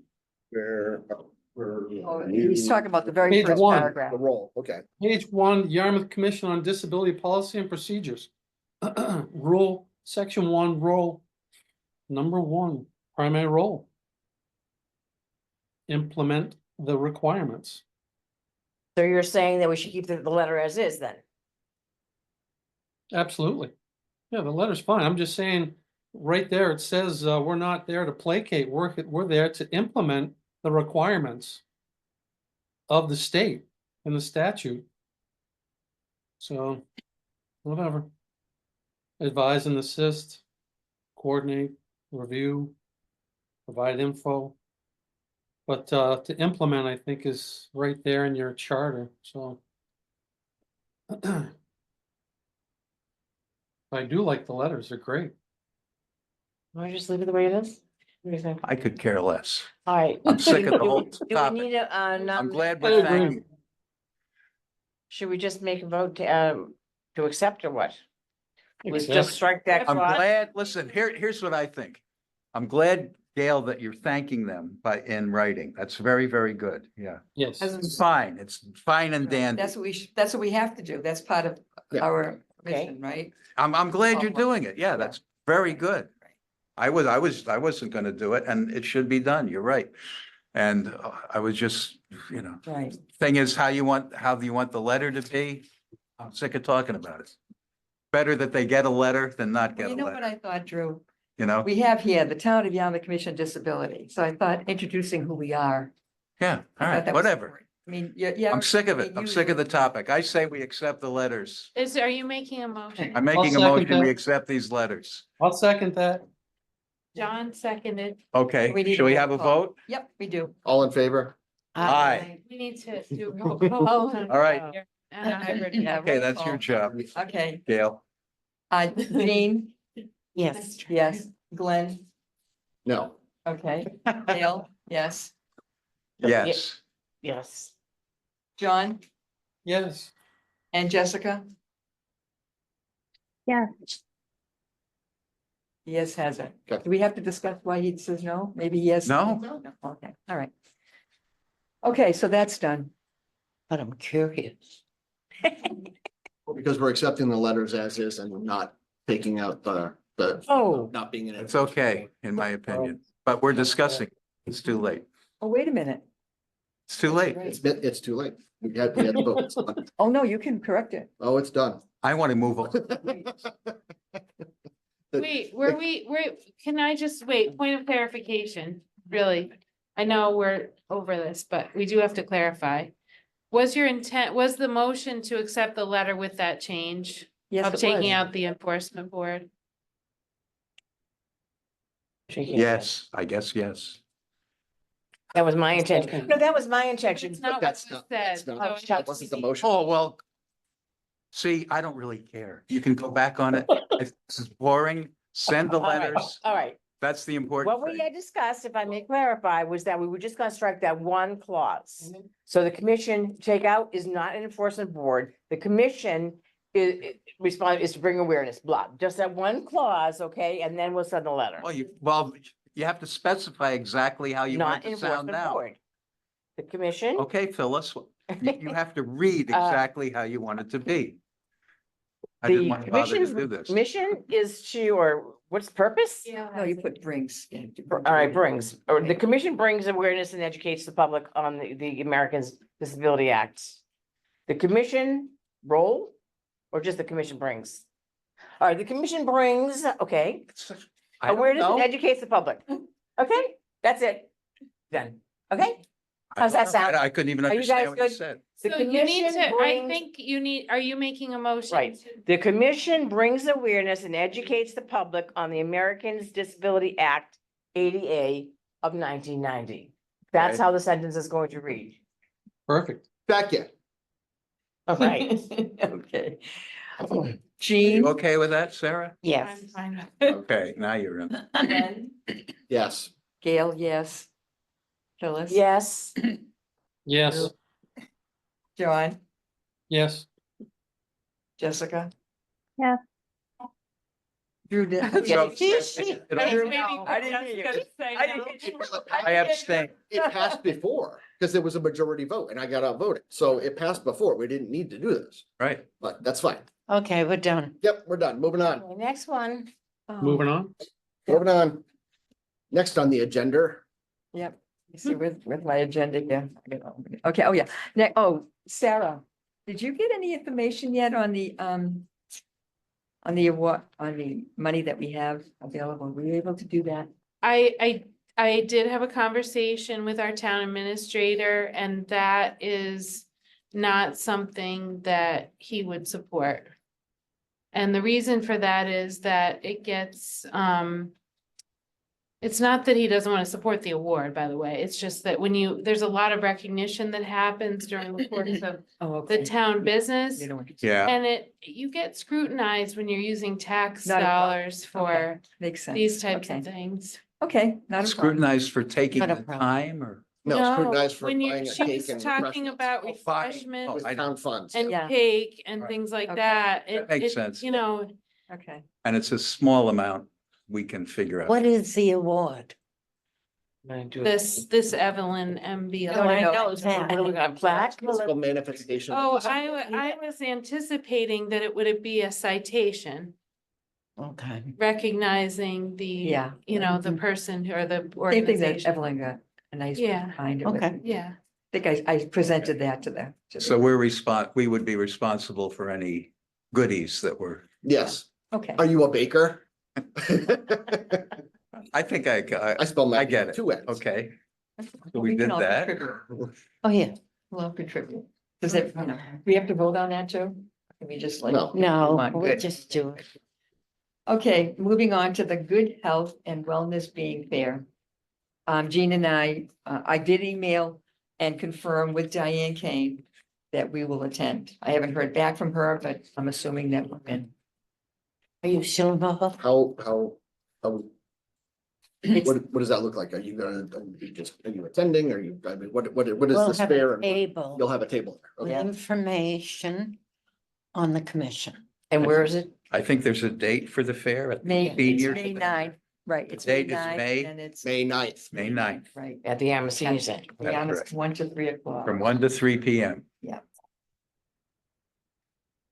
Oh, he's talking about the very Page first one. paragraph. The role, okay. Page 1, Yarmouth Commission on Disability Policy and Procedures. Rule, section 1, role, number 1, primary role. Implement the requirements. So you're saying that we should keep the letter as is then? Absolutely. Yeah, the letter's fine. I'm just saying, right there, it says, we're not there to placate, we're there to implement the requirements of the state and the statute. So, whatever. Advise and assist, coordinate, review, provide info. But to implement, I think, is right there in your charter, so. I do like the letters, they're great. Why don't you just leave it the way it is? What do you think? I could care less. All right. I'm sick of the whole Do we topic. need a, I'm glad I we're agree. thanking. should we just make a vote to accept or what? We Accept. just strike that I'm clause? glad, listen, here's what I think. I'm glad, Gail, that you're thanking them in writing. That's very, very good. Yeah. Yes, It's fine. It's fine and dandy. That's what that's what we have to do. That's part of Yeah. our Okay. mission, right? I'm glad you're Oh, doing it. Yeah, that's very good. I wasn't gonna do it and it should be done. You're right. And I was just, Right. thing is how do you want the letter to be? I'm sick of talking about it. Better that they get a letter than not get a You know what letter, I thought, Drew? you know? We have here the Town of Yarmouth Commission on Disability. So I thought introducing who we are. Yeah, I all thought right, that was whatever. important. I mean, yeah. I'm sick of it. I'm sick of the topic. I say we accept the letters. Are you making a motion? I'm making a second motion, we that. accept these letters. I'll second that. John seconded. Okay, We need shall we a have a roll call. vote? Yep, we do. All in favor? Aye. We need to do a roll call. All right. Yeah, Okay, roll that's your call. job, Okay, Gail. Jean, Yes, yes, Glenn, No. okay, Dale, yes, Yes. Yes. John Yes, and Jessica? Yes. Yes, has it. Okay. Do we have to discuss why he says no? Maybe yes. No. Okay, all right. Okay, so that's done. but I'm curious. Because we're accepting the letters as is and we're not taking out the, Oh. not being in it. It's okay, in my opinion, but we're discussing. It's too late. Oh, wait a minute. It's too late. It's too late. We had the vote. It's done. Oh, no, you can correct it. Oh, it's done. I want to move on. Wait, can I just wait, point of clarification, really? I know we're over this, but we do have to clarify. Was your intent, was the motion to accept the letter with that change Yes, of it taking was. out the enforcement board? Yes, I guess, yes. That was my intention. No, that was my intention. It's not what That's was not, said. that's so not, it that has wasn't to the be- motion. Oh, well. See, I don't really care. You can go back on it. If it's boring, send the All right, letters. all right. That's the important What we thing. had discussed, if I may clarify, was that we were just gonna strike that one clause. So the commission takeout is not an enforcement board. The commission is to bring awareness, blah, just that one clause, okay, and then we'll send the letter. Well, you have to specify exactly how you want Not it to sound enforcement now. board. The commission. Okay, Phyllis, you have to read exactly how you want it to be. I didn't The want to bother to commission's do this. mission is to, or what's the purpose? No, you put brings. All right, brings, or the commission brings awareness and educates the public on the Americans Disability Act. The commission role, or just the commission brings? All right, the commission brings, okay, I don't awareness and know. educates the public. Okay, that's it. Then, okay? How's that sound? I couldn't even Are you understand guys what you good? said. The So you need commission to, I brings- think you need, are you making a motion? Right. to- The commission brings awareness and educates the public on the Americans Disability Act, ADA of 1990. That's Okay. how the sentence is going to read. perfect. Second, All right. Okay. You Jean? okay with that, Sarah? Yes. I'm fine with it. Okay, now you're in. Jen? Yes. Gail, yes. Phyllis? Yes. Yes, John? yes. Jessica? Yes. Drew did. So- Drew, I didn't hear you. I didn't hear you. I abstain. It passed before, because there was a majority vote and I got outvoted. So it passed before. We didn't need to do this, Right. but that's fine. Okay, we're done. Yep, we're done. Moving on, Okay, next one. Moving on. moving on. Next on the agenda. Yep. You see with my agenda here. I gotta open it. Okay, oh yeah. Sarah, did you get any information yet on the award, on the money that we have available? Were you able to do that? I did have a conversation with our town administrator, and that is not something that he would support. And the reason for that is that it gets, it's not that he doesn't want to support the award, by the way. It's just that there's a lot of recognition that happens during the course of Oh, the okay. town business. You don't want to- Yeah, And you get scrutinized when you're using tax Not a problem. dollars for Makes sense. these types Okay. of things. Okay, not a problem. scrutinized for taking Not a the problem. time or? No, scrutinized for when buying a she cake was and talking refreshments. about Oh, fine. refreshments With I town funds. and Yeah. cake and Right. things like Okay. that. That makes it- sense. You know, Okay. And it's a small amount we can figure out. What is the award? this Evelyn MB. No, I know. What are we gonna plaque? Physical manifestation. Oh, I was anticipating that it would be a citation Okay. recognizing the, Yeah. you know, the person or the Same thing that organization. Evelyn got, a nice Yeah. binder with. Okay. I Yeah, think I presented that to them. So we would be responsible for any goodies that were, Yes. Okay. Are you a baker? I think I spell my. I get it. Two ends. Okay, so We we can did all that. contribute. Oh, yeah. We'll all contribute. Does it, we have to vote on that too? Or Can we just like? No. No, Come on, we'll good. just do it. Okay, moving on to the Good Health and Wellness Being Fair. Jean and I did email and confirm with Diane Kane that we will attend. I haven't heard back from her, but I'm assuming that we're in. Are you sure about? How, It's, what does that look like? Are you gonna, are you attending? Are you, I mean, what is We'll this have fair? a and table You'll have a table there. with Okay. information on the commission. And where is it? I think there's a date for the fair at May, it's senior. May 9, right, it's The May date is 9, May- and it's, May 9th. May 9th, right. At the Amherst Senior Center. To be honest, correct. 1 to 3 o'clock. from 1 to 3 p.m.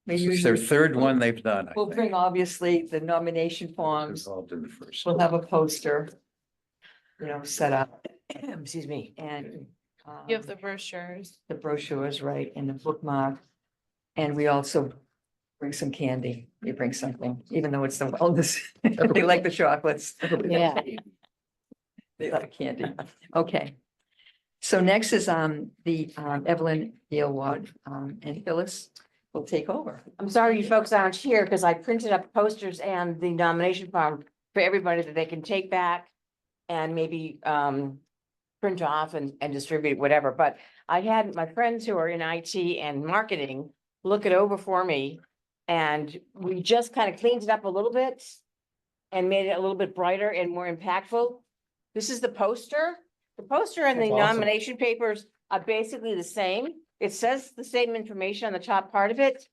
They This is usually- their third one they've done. I We'll think. bring obviously the nomination forms, Involved in the first. we'll have a poster, set up Excuse me. and. you have um, the brochures. the brochures, right, and the bookmark. And we also bring some candy. We bring something, even though it's the wellness. They like the chocolates. Yeah. They like candy. Okay. So next is the Evelyn Yale Ward and Phyllis will take over. I'm sorry you folks aren't here because I printed up posters and the nomination form for everybody that they can take back and maybe print off and distribute, whatever. But I had my friends who are in IT and marketing look it over for me. And we just kind of cleaned it up a little bit and made it a little bit brighter and more impactful. This is the poster. The poster and the That's awesome. nomination papers are basically the same. It says the same information on the top part of it.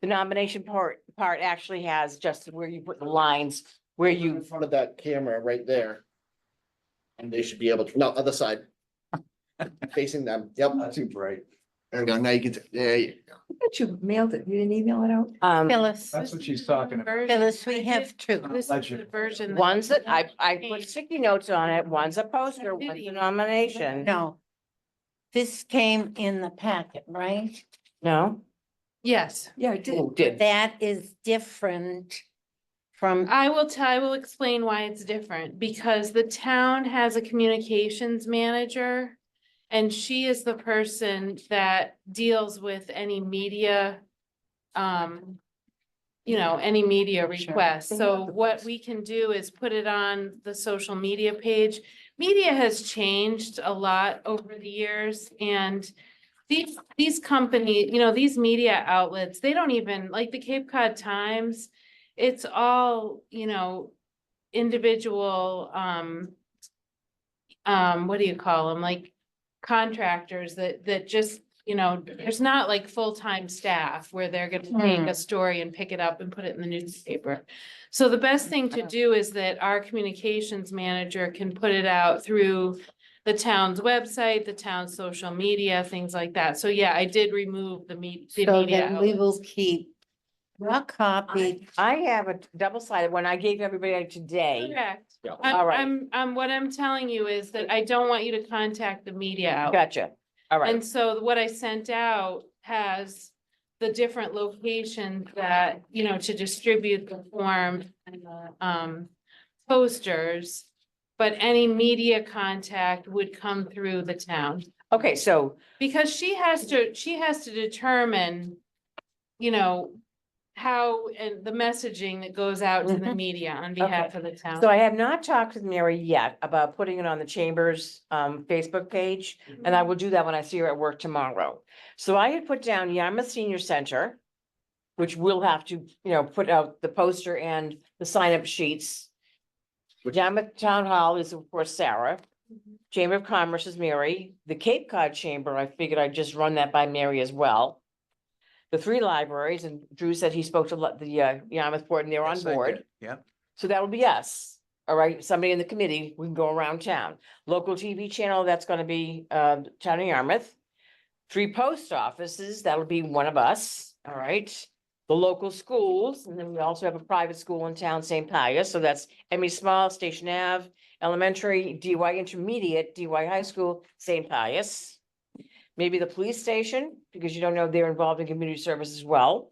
The nomination part actually has just where you put the lines, where In you, front of that camera right there. And they should be able to, no, other side. Facing them. Yep. Not too bright. There we go. Now you can, there you go. But you mailed it, you didn't email it out? Phyllis, That's what she's talking about. Version. Phyllis, I we have did- two. This is Ledger. the version. ones that I changed. put sticky notes on it. One's a poster, one's a nomination. No. This came in the packet, right? No? Yes, Yeah, I did. Who did? That is different from, I will explain why it's different, because the town has a communications manager. And she is the person that deals with any media, any media requests. So what we can do is put it on the social media page. Media has changed a lot over the years, and these company, these media outlets, they don't even, like the Cape Cod Times, it's all, individual, what do you call them, like contractors that just, there's not like full-time staff where they're gonna take a story and pick it up and put it in the newspaper. So the best thing to do is that our communications manager can put it out through the town's website, the town's social media, things like that. So yeah, I did remove the the So media then we will outlets. keep your copy. I have a double-sided one I gave everybody today. Correct. Yeah. All right. What I'm telling you is that I don't want you to contact the media outlet. Gotcha. All right. And so what I sent out has the different locations that, to distribute the form and the posters. But any media contact would come through the town, Okay, so because she has to determine, how, and the messaging that goes out to the media on behalf of the town. So I have not talked with Mary yet about putting it on the Chamber's Facebook page, and I will do that when I see her at work tomorrow. So I had put down Yarmouth Senior Center, which will have to, put out the poster and the sign-up sheets. Yarmouth Town Hall is, of course, Sarah. Chamber of Commerce is Mary. The Cape Cod Chamber, I figured I'd just run that by Mary as well. The 3 libraries, and Drew said he spoke to the Yarmouth board and they're on Yes, I board. did. Yeah, So that would be us. All right, somebody in the committee, we can go around town. Local TV channel, that's gonna be Town of Yarmouth. 3 post offices, that'll be one of us, all right? The local schools, and then we also have a private school in town, St. Pius, so that's Emmy Small, Station Ave, Elementary, DY Intermediate, DY High School, St. Pius. Maybe the police station, because you don't know they're involved in community service as well.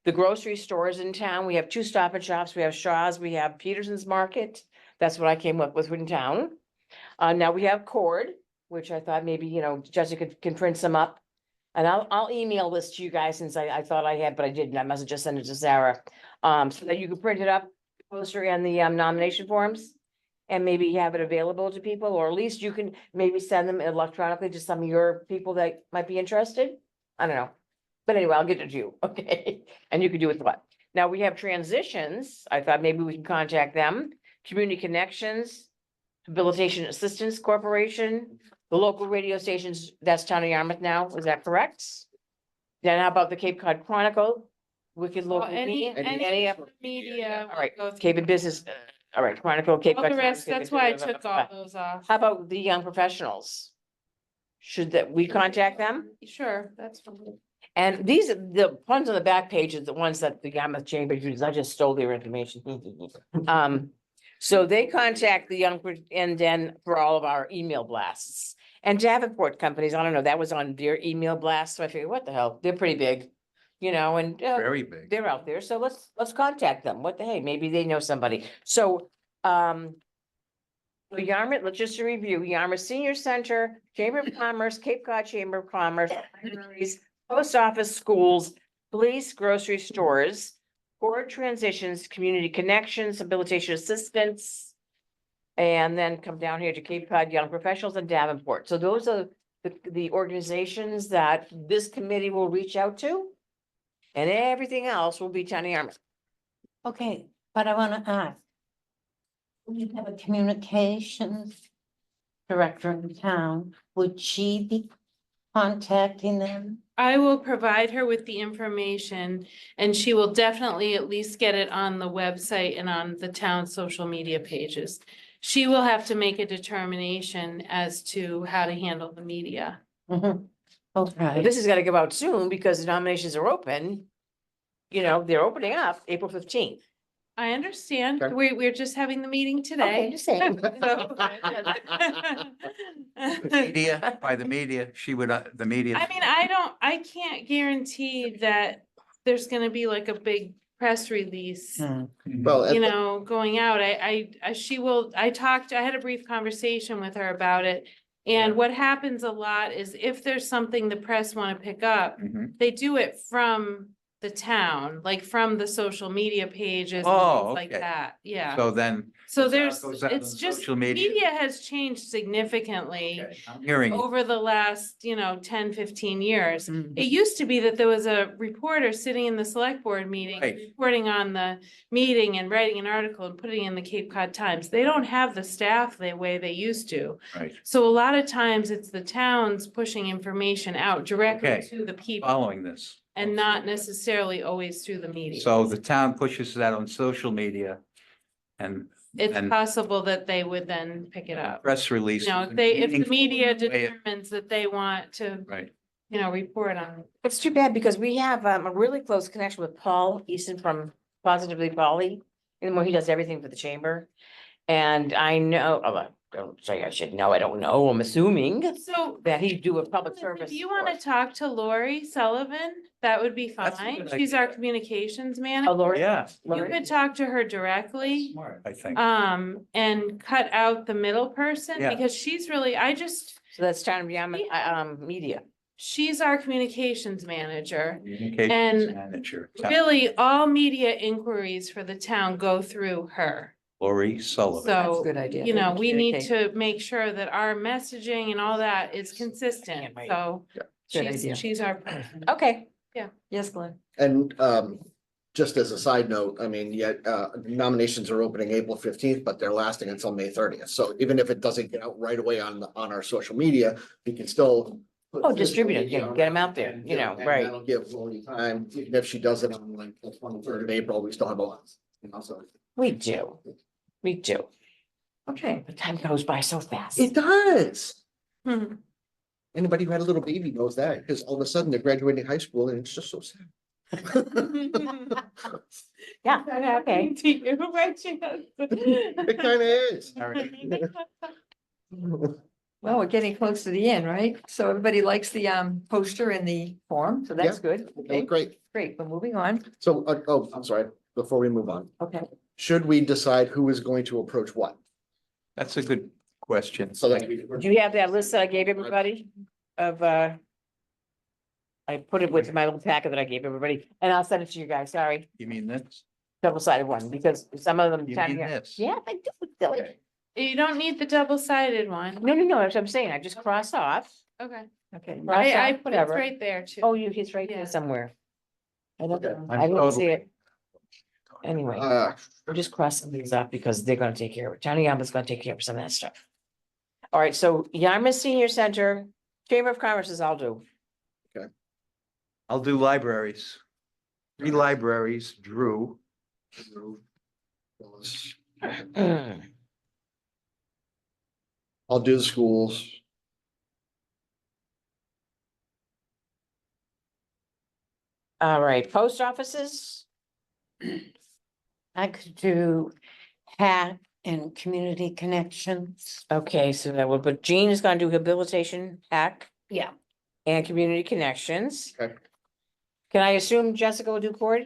The grocery stores in town, we have 2 Stop and Shops, we have Shaw's, we have Peterson's Market. That's what I came up with in town. Now we have Cord, which I thought maybe, Jessica can print some up. And I'll email this to you guys since I thought I had, but I didn't. I must have just sent it to Sarah. So that you can print it up, poster and the nomination forms. And maybe have it available to people, or at least you can maybe send them electronically to some of your people that might be interested. I don't know. But anyway, I'll get it to you, okay? And you can do with what? Now we have transitions. I thought maybe we can contact them. Community Connections, Habilitation Assistance Corporation, the local radio stations, that's Town of Yarmouth now, is that correct? Then how about the Cape Cod Chronicle? Wicked Well, Local any Media? media. All right, will go Cape and Business, all right, Chronicle, Cape All Cod. the rest, Chronicle, that's why I took all those off. How about the young professionals? Should that, we contact them? Sure, that's fine. And these, the ones on the back page are the ones that the Yarmouth Chamber uses. I just stole their information. So they contact the young, and then for all of our email blasts. And Davenport companies, I don't know, that was on their email blast, so I figured, what the hell, they're pretty big. And very big. they're out there, so let's contact them. What the hey, maybe they know somebody. So, Yarmouth, let's just review, Yarmouth Senior Center, Chamber of Commerce, Cape Cod Chamber of Commerce, libraries, post office, schools, police, grocery stores, board transitions, community connections, habilitation assistance. And then come down here to Cape Cod Young Professionals and Davenport. So those are the organizations that this committee will reach out to. And everything else will be Town of Yarmouth. Okay, but I want to ask. We have a communications director in town. Would she be contacting them? I will provide her with the information, and she will definitely at least get it on the website and on the town social media pages. She will have to make a determination as to how to handle the media. Okay. This is gonna go out soon because the nominations are open. They're opening up April 15th. I understand. Okay. We're just having the meeting Okay, today. just saying. Media, by the media, she would, the media. I mean, I can't guarantee that there's gonna be like a big press release, Well, going out. I had a brief conversation with her about it. And what happens a lot is if there's something the press want to pick up, Mhm. they do it from the town, like from the social media pages and Oh, things like okay. that, yeah. So then. So it's how it there's, goes out it's on just, social media. media has changed significantly Okay, I'm hearing you. over the last, 10, 15 years. Mhm. It used to be that there was a reporter sitting in the select board meeting, Right. reporting on the meeting and writing an article and putting it in the Cape Cod Times. They don't have the staff the way they used to. Right, So a lot of times it's the towns pushing information out directly Okay. to the people following this. and not necessarily always through the media. So the town pushes that on social media and. It's and possible that they would then pick it up. Press release. If the media way it- determines that they want to, Right, report on it. It's too bad because we have a really close connection with Paul Easton from Positively Polly. And where he does everything for the chamber. And I know, I don't say I should know, I don't know, I'm assuming So that he'd do a public service. if you want to for us. talk to Lori Sullivan, that would be That's a fine. good She's our idea. communications Oh, manager. Lori. yeah. You Lori. could talk to her directly. Smart, I think. And cut out the middle person Yeah. because she's really, So that's Town of Yarmouth, media. she's our communications manager. Communications and manager, Really, all media inquiries for the town go through her. Lori Sullivan. That's a So, good idea. we need Communicate. to make sure that our messaging and all that is consistent, Right. so. Good idea. She's our person. Okay, Yes, Glenn. And just as a side note, I mean, yet nominations are opening April 15th, but they're lasting until May 30th. So even if it doesn't get out right away on our social media, we can still. distribute it, get them out there, And right. That'll give Lori time, even if she does it on like the 23rd of April, we still have a lot. So We do. We do. Okay. The time goes by so fast. it does. Hmm. Anybody who had a little baby knows that, because all of a sudden they're graduating high school and it's just so sad. Yeah, okay. To you, right, Chance? It kind of is. All right. Well, we're getting close to the end, right? So everybody likes the poster and the form, so that's good. Okay, Great. great. We're moving on. So, oh, I'm sorry, before we move on, Okay. should we decide who is going to approach what? That's a good question. So that. Do you have that list that I gave everybody of, I put it with my little packet that I gave everybody, and I'll send it to you guys, sorry, You mean this? double-sided one, because some of them. You time mean here- this? Yeah, I do, silly. Okay. You don't need the double-sided one. No, that's what I'm saying, I just cross off. Okay. Okay. Cross I off, put it whatever. right there too. Oh, he's right Yeah. there somewhere. I don't, Okay. I didn't see totally- it. Anyway, we're just crossing these off because they're gonna take care of it. Town of Yarmouth's gonna take care of some of that stuff. All right, so Yarmouth Senior Center, Chamber of Commerce is I'll do. I'll do libraries. 3 libraries, Drew. I'll do the schools. All right, post offices, I could do hat and community connections. okay, so that would, but Jean is gonna do habilitation, hack. Yeah. And community connections. Okay. Can I assume Jessica will do Cord?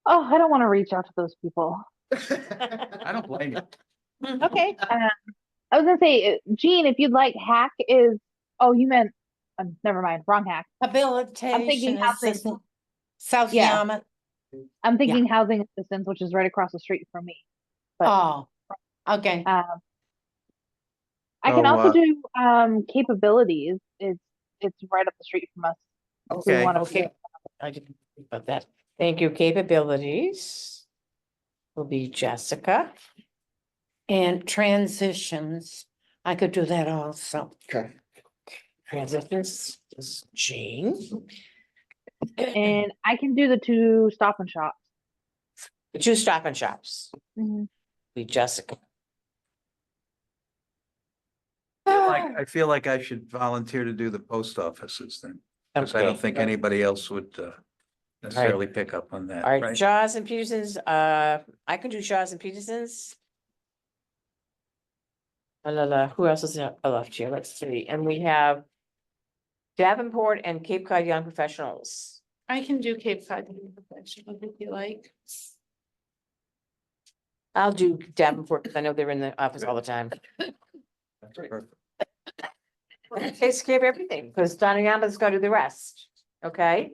Oh, I don't want to reach out to those people. I don't blame you. Okay. I was gonna say, Jean, if you'd like, hack is, oh, you meant, never mind, wrong hack. Habilitation housing. assistant. South Yeah. Yarmouth. I'm thinking housing assistance, which is right across the street from me. Oh, okay. I can So, also do, capabilities. It's right up the street from us. if we Okay. wanna- Okay, I didn't think about that. Thank you. Capabilities will be Jessica. And transitions, I could do that also. Okay, Transitions is Jean. And I can do the 2 Stop and Shops. The 2 Stop and Shops, Mhm. be Jessica. I feel like I should volunteer to do the post offices then, because I don't Okay. think anybody else would necessarily pick up on that, All right, right? Shaw's and Peterson's, I can do Shaw's and Peterson's. Who else is left here? Let's see, and we have Davenport and Cape Cod Young Professionals. I can do Cape Cod Professional if you like. I'll do Davenport because I know they're in the office all the time. That's perfect. Takes care of everything, because Donna Yarmouth's gonna do the rest, okay?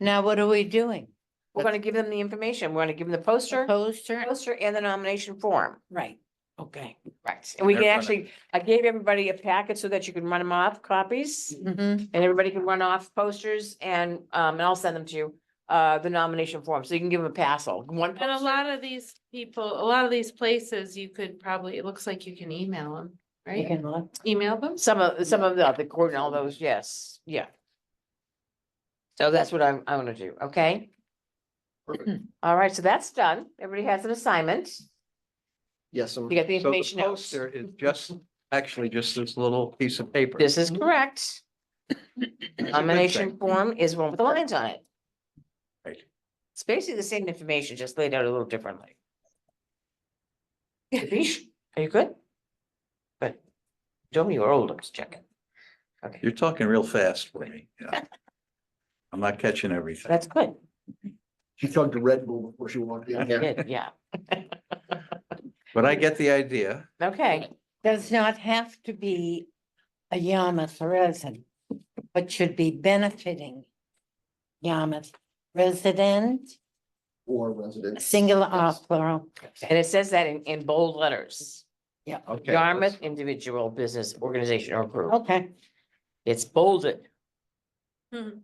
Now what are we doing? We're gonna give them the information. We're gonna give them the poster, Poster? and the nomination form. Right, okay. Right. And we They're can gonna- actually, I gave everybody a packet so that you can run them off, copies. Mhm. And everybody can run off posters and I'll send them to you, the nomination form, so you can give them a parcel. One And a poster. lot of these people, a lot of these places, you could probably, it looks like you can email them, You right? can look. Email them? Some of the court and all those, yes, yeah. So that's what I'm gonna do, okay? All right, so that's done. Everybody has an assignment. Yes, You get the So the information out. poster is just, actually just this little piece of paper. This is correct. That's a good Nomination thing. form is one with the lines on it. Right. It's basically the same information, just laid out a little differently. Capiche? Are you good? Good. Show me your old, let's check it. Okay, You're talking real fast for me. Yeah. I'm not catching everything. that's good. she chugged a Red Bull before she walked in here. Good, yeah. But I get the idea. Okay, Does not have to be a Yarmouth resident, but should be benefiting Yarmouth resident, Or residents. singular or plural. and it says that in bold letters. Okay. Yarmouth individual, business, organization or group. Okay, It's bolded Hmm.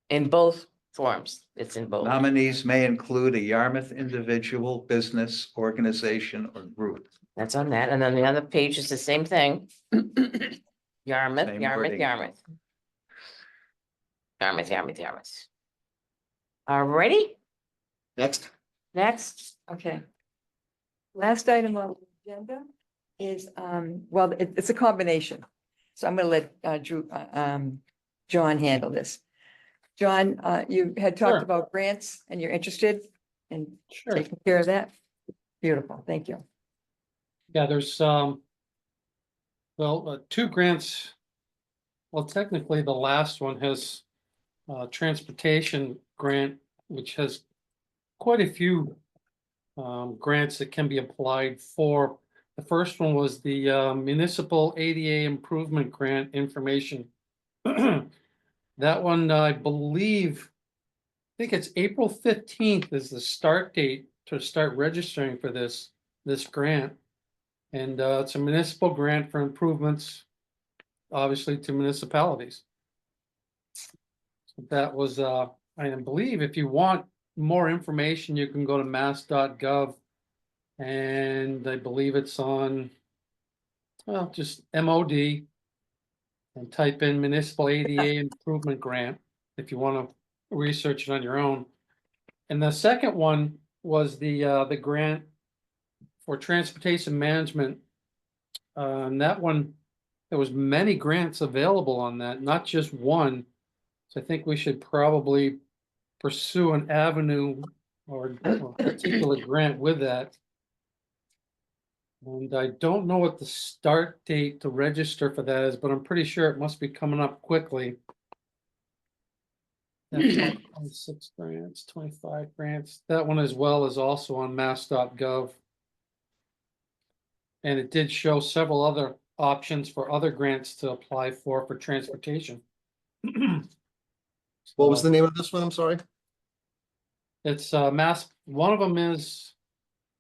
in both forms. It's in bold. Nominees may include a Yarmouth individual, business, organization, or group. That's on that. And then the other page is the same thing. Yarmouth, Same Yarmouth, wording. Yarmouth. Yarmouth, Yarmouth, Yarmouth. Alrighty, Next, next. Okay. Last item on the agenda is, well, it's a combination. So I'm gonna let, John handle this. John, you had Sure. talked about grants and you're interested in Sure. taking care of that? Beautiful, thank you. Yeah, there's, well, two grants. Well, technically, the last one has transportation grant, which has quite a few grants that can be applied for. The first one was the municipal ADA improvement grant information. That one, I believe, I think it's April 15th is the start date to start registering for this grant. And it's a municipal grant for improvements, obviously, to municipalities. That was, I believe if you want more information, you can go to mass.gov. And I believe it's on, well, just MOD. And type in municipal ADA improvement grant if you want to research it on your own. And the second one was the grant for transportation management. And that one, there was many grants available on that, not just one. So I think we should probably pursue an avenue or a particular grant with that. And I don't know what the start date to register for that is, but I'm pretty sure it must be coming up quickly. That's 26 grants, 25 grants. That one as well is also on mass.gov. And it did show several other options for other grants to apply for transportation. what was the name of this one? I'm sorry. It's mass, one of them is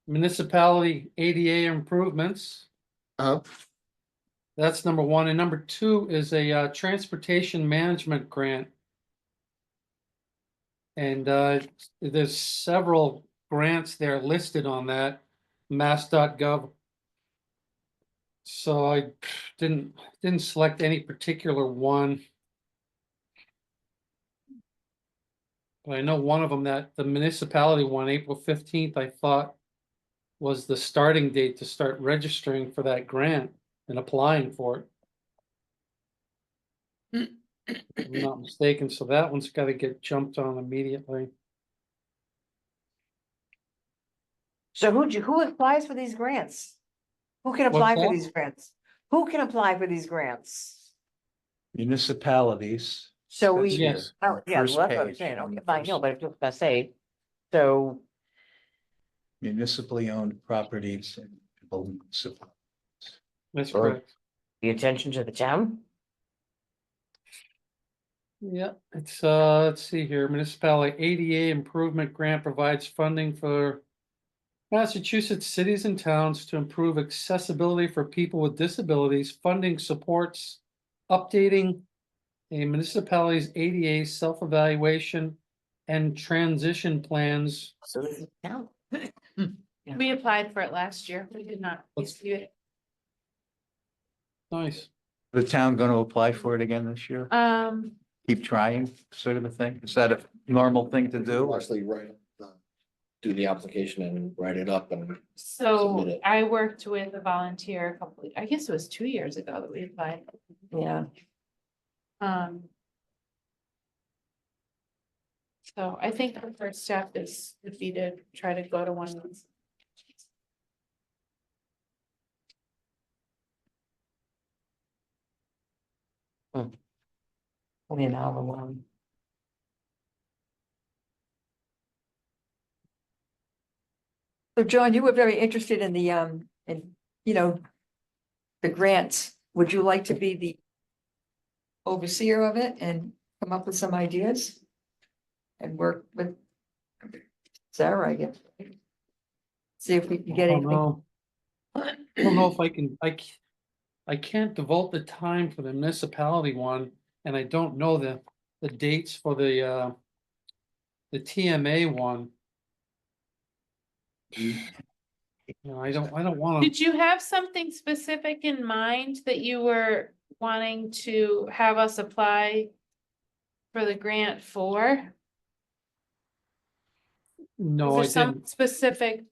municipality ADA improvements. Uh-huh. That's number one. And number two is a transportation management grant. And there's several grants there listed on that, mass.gov. So I didn't select any particular one. But I know one of them, that the municipality one, April 15th, I thought was the starting date to start registering for that grant and applying for it. If I'm not mistaken, so that one's gotta get jumped on immediately. So who applies for these grants? Who can apply What's for that? these grants? Who can apply for these grants? Municipalities. So we, Yes. oh, yeah, well, First that's what I'm page, saying, on okay, the fine, first- no, but I was gonna say, so, Municipally owned properties. That's Or- correct. the attention to the town? Yeah, it's, let's see here, municipality ADA improvement grant provides funding for Massachusetts cities and towns to improve accessibility for people with disabilities. Funding supports updating a municipality's ADA self-evaluation and transition plans. So this is now. Yeah. We applied for it last year. We did not Let's- receive it. Nice. The town gonna apply for it again this year? Keep trying, sort of a thing? Is that a normal thing to do? or- Actually, do the application and write it up and Submit So it. I worked with a volunteer a couple, I guess it was 2 years ago that we applied. Yeah, So I think the first step would be to try to go to one of these. only an hour long. So John, you were very interested in the, the grants. Would you like to be the overseer of it and come up with some ideas? And work with Sarah, I guess. See if we can get I anything. don't know if I can, I can't devote the time for the municipality one, and I don't know the dates for the TMA one. You know, I don't wanna, Did you have something specific in mind that you were wanting to have us apply for the grant for? no, I Is there some didn't. specific?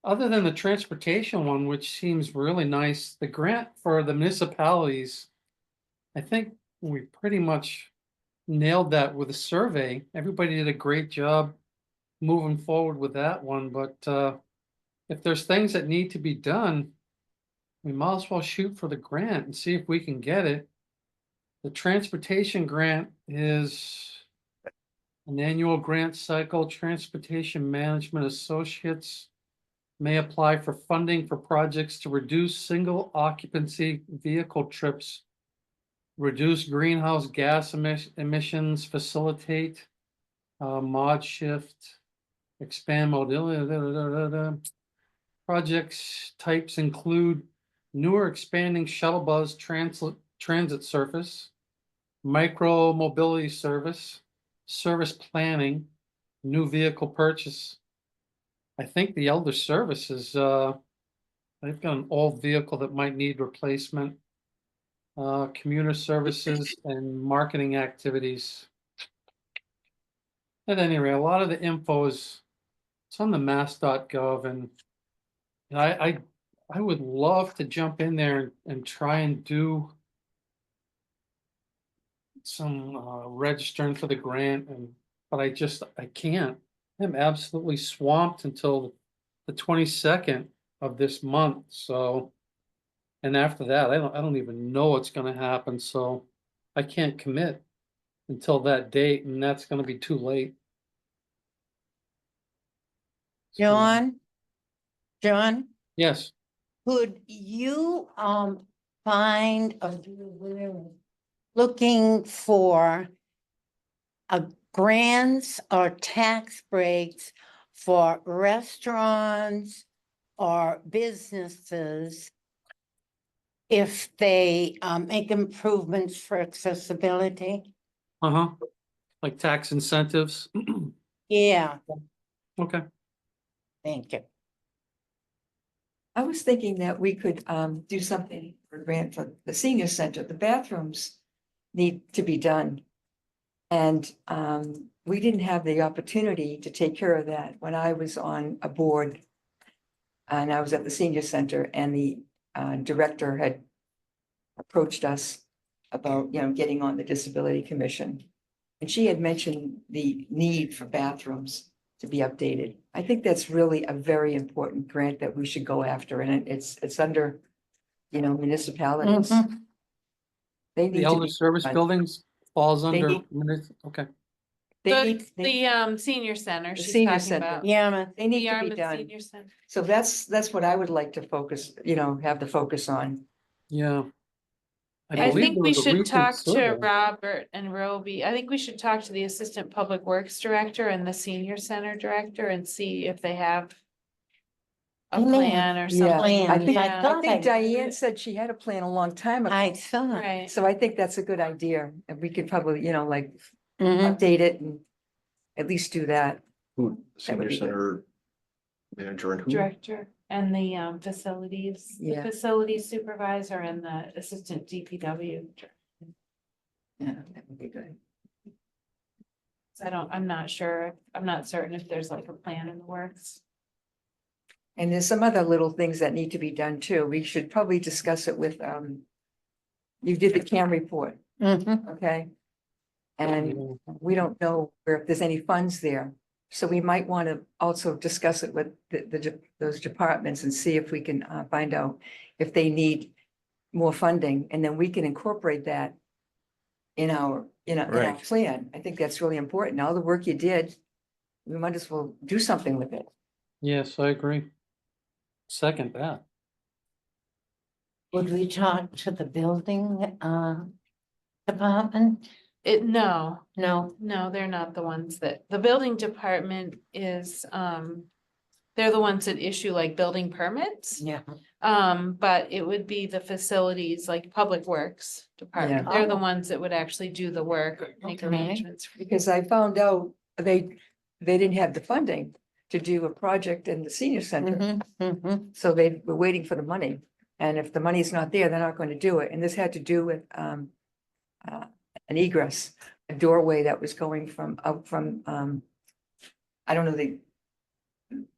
Other than the transportation one, which seems really nice, the grant for the municipalities, I think we pretty much nailed that with the survey. Everybody did a great job moving forward with that one, but if there's things that need to be done, we might as well shoot for the grant and see if we can get it. The transportation grant is an annual grant cycle. Transportation Management Associates may apply for funding for projects to reduce single occupancy vehicle trips, reduce greenhouse gas emissions, facilitate mod shift, expand mobility. Projects types include newer expanding shuttle bus transit surface, micro mobility service planning, new vehicle purchase. I think the elder services, they've got an old vehicle that might need replacement. Commuter services and marketing activities. At any rate, a lot of the info is, it's on the mass.gov, and I would love to jump in there and try and do some registering for the grant, but I can't. I'm absolutely swamped until the 22nd of this month, so. And after that, I don't even know what's gonna happen, so I can't commit until that date, and that's gonna be too late. So, John, yes, could you, find looking for grants or tax breaks for restaurants or businesses if they, make improvements for accessibility? like tax incentives. Yeah, Okay, thank you. I was thinking that we could do something for grant for the senior center. The bathrooms need to be done. And we didn't have the opportunity to take care of that when I was on a board. And I was at the senior center, and the director had approached us about, getting on the disability commission. And she had mentioned the need for bathrooms to be updated. I think that's really a very important grant that we should go after, and it's under, municipalities. Mhm. They need the to elder be service done. buildings falls They under, need- okay, They The, need, senior center The she's senior talking center. about. Yeah, they need The to be Yarmouth done. Senior Center. So that's what I would like to focus, have the focus on. yeah. I believe think there we was a should recent talk to survey. Robert and Roby. I think we should talk to the Assistant Public Works Director and the Senior Center Director and see if they have a They may plan or Yeah, something. I think, Yeah. I thought think I- Diane said she had a plan a long time ago. I thought. Right. So I think that's a good idea, and we could probably, like, Mhm. update it and at least do that. Who, senior be good. center manager and who? Director and the facilities, the Yeah. facility supervisor and the assistant DPW. Yeah, that would be good. I'm not sure, I'm not certain if there's like a plan in the works. And there's some other little things that need to be done too. We should probably discuss it with, you did the CAM report, Mhm. okay? And we don't know if there's any funds there. So we might want to also discuss it with those departments and see if we can find out if they need more funding, and then we can incorporate that in our Right. plan. I think that's really important. All the work you did, we might as well do something with it. Yes, I agree. Second that. Would we talk to the building department? No, No. they're not the ones the building department is, they're the ones that issue like building permits. Yeah. But it would be the facilities, like Public Works Department. Yeah. They're the Oh. ones that would actually do the work, make Okay. arrangements. Because I found out they didn't have the funding to do a project in the senior center. Mhm, mhm. So they were waiting for the money. And if the money's not there, they're not going to do it. And this had to do with an egress, a doorway that was going out from I don't know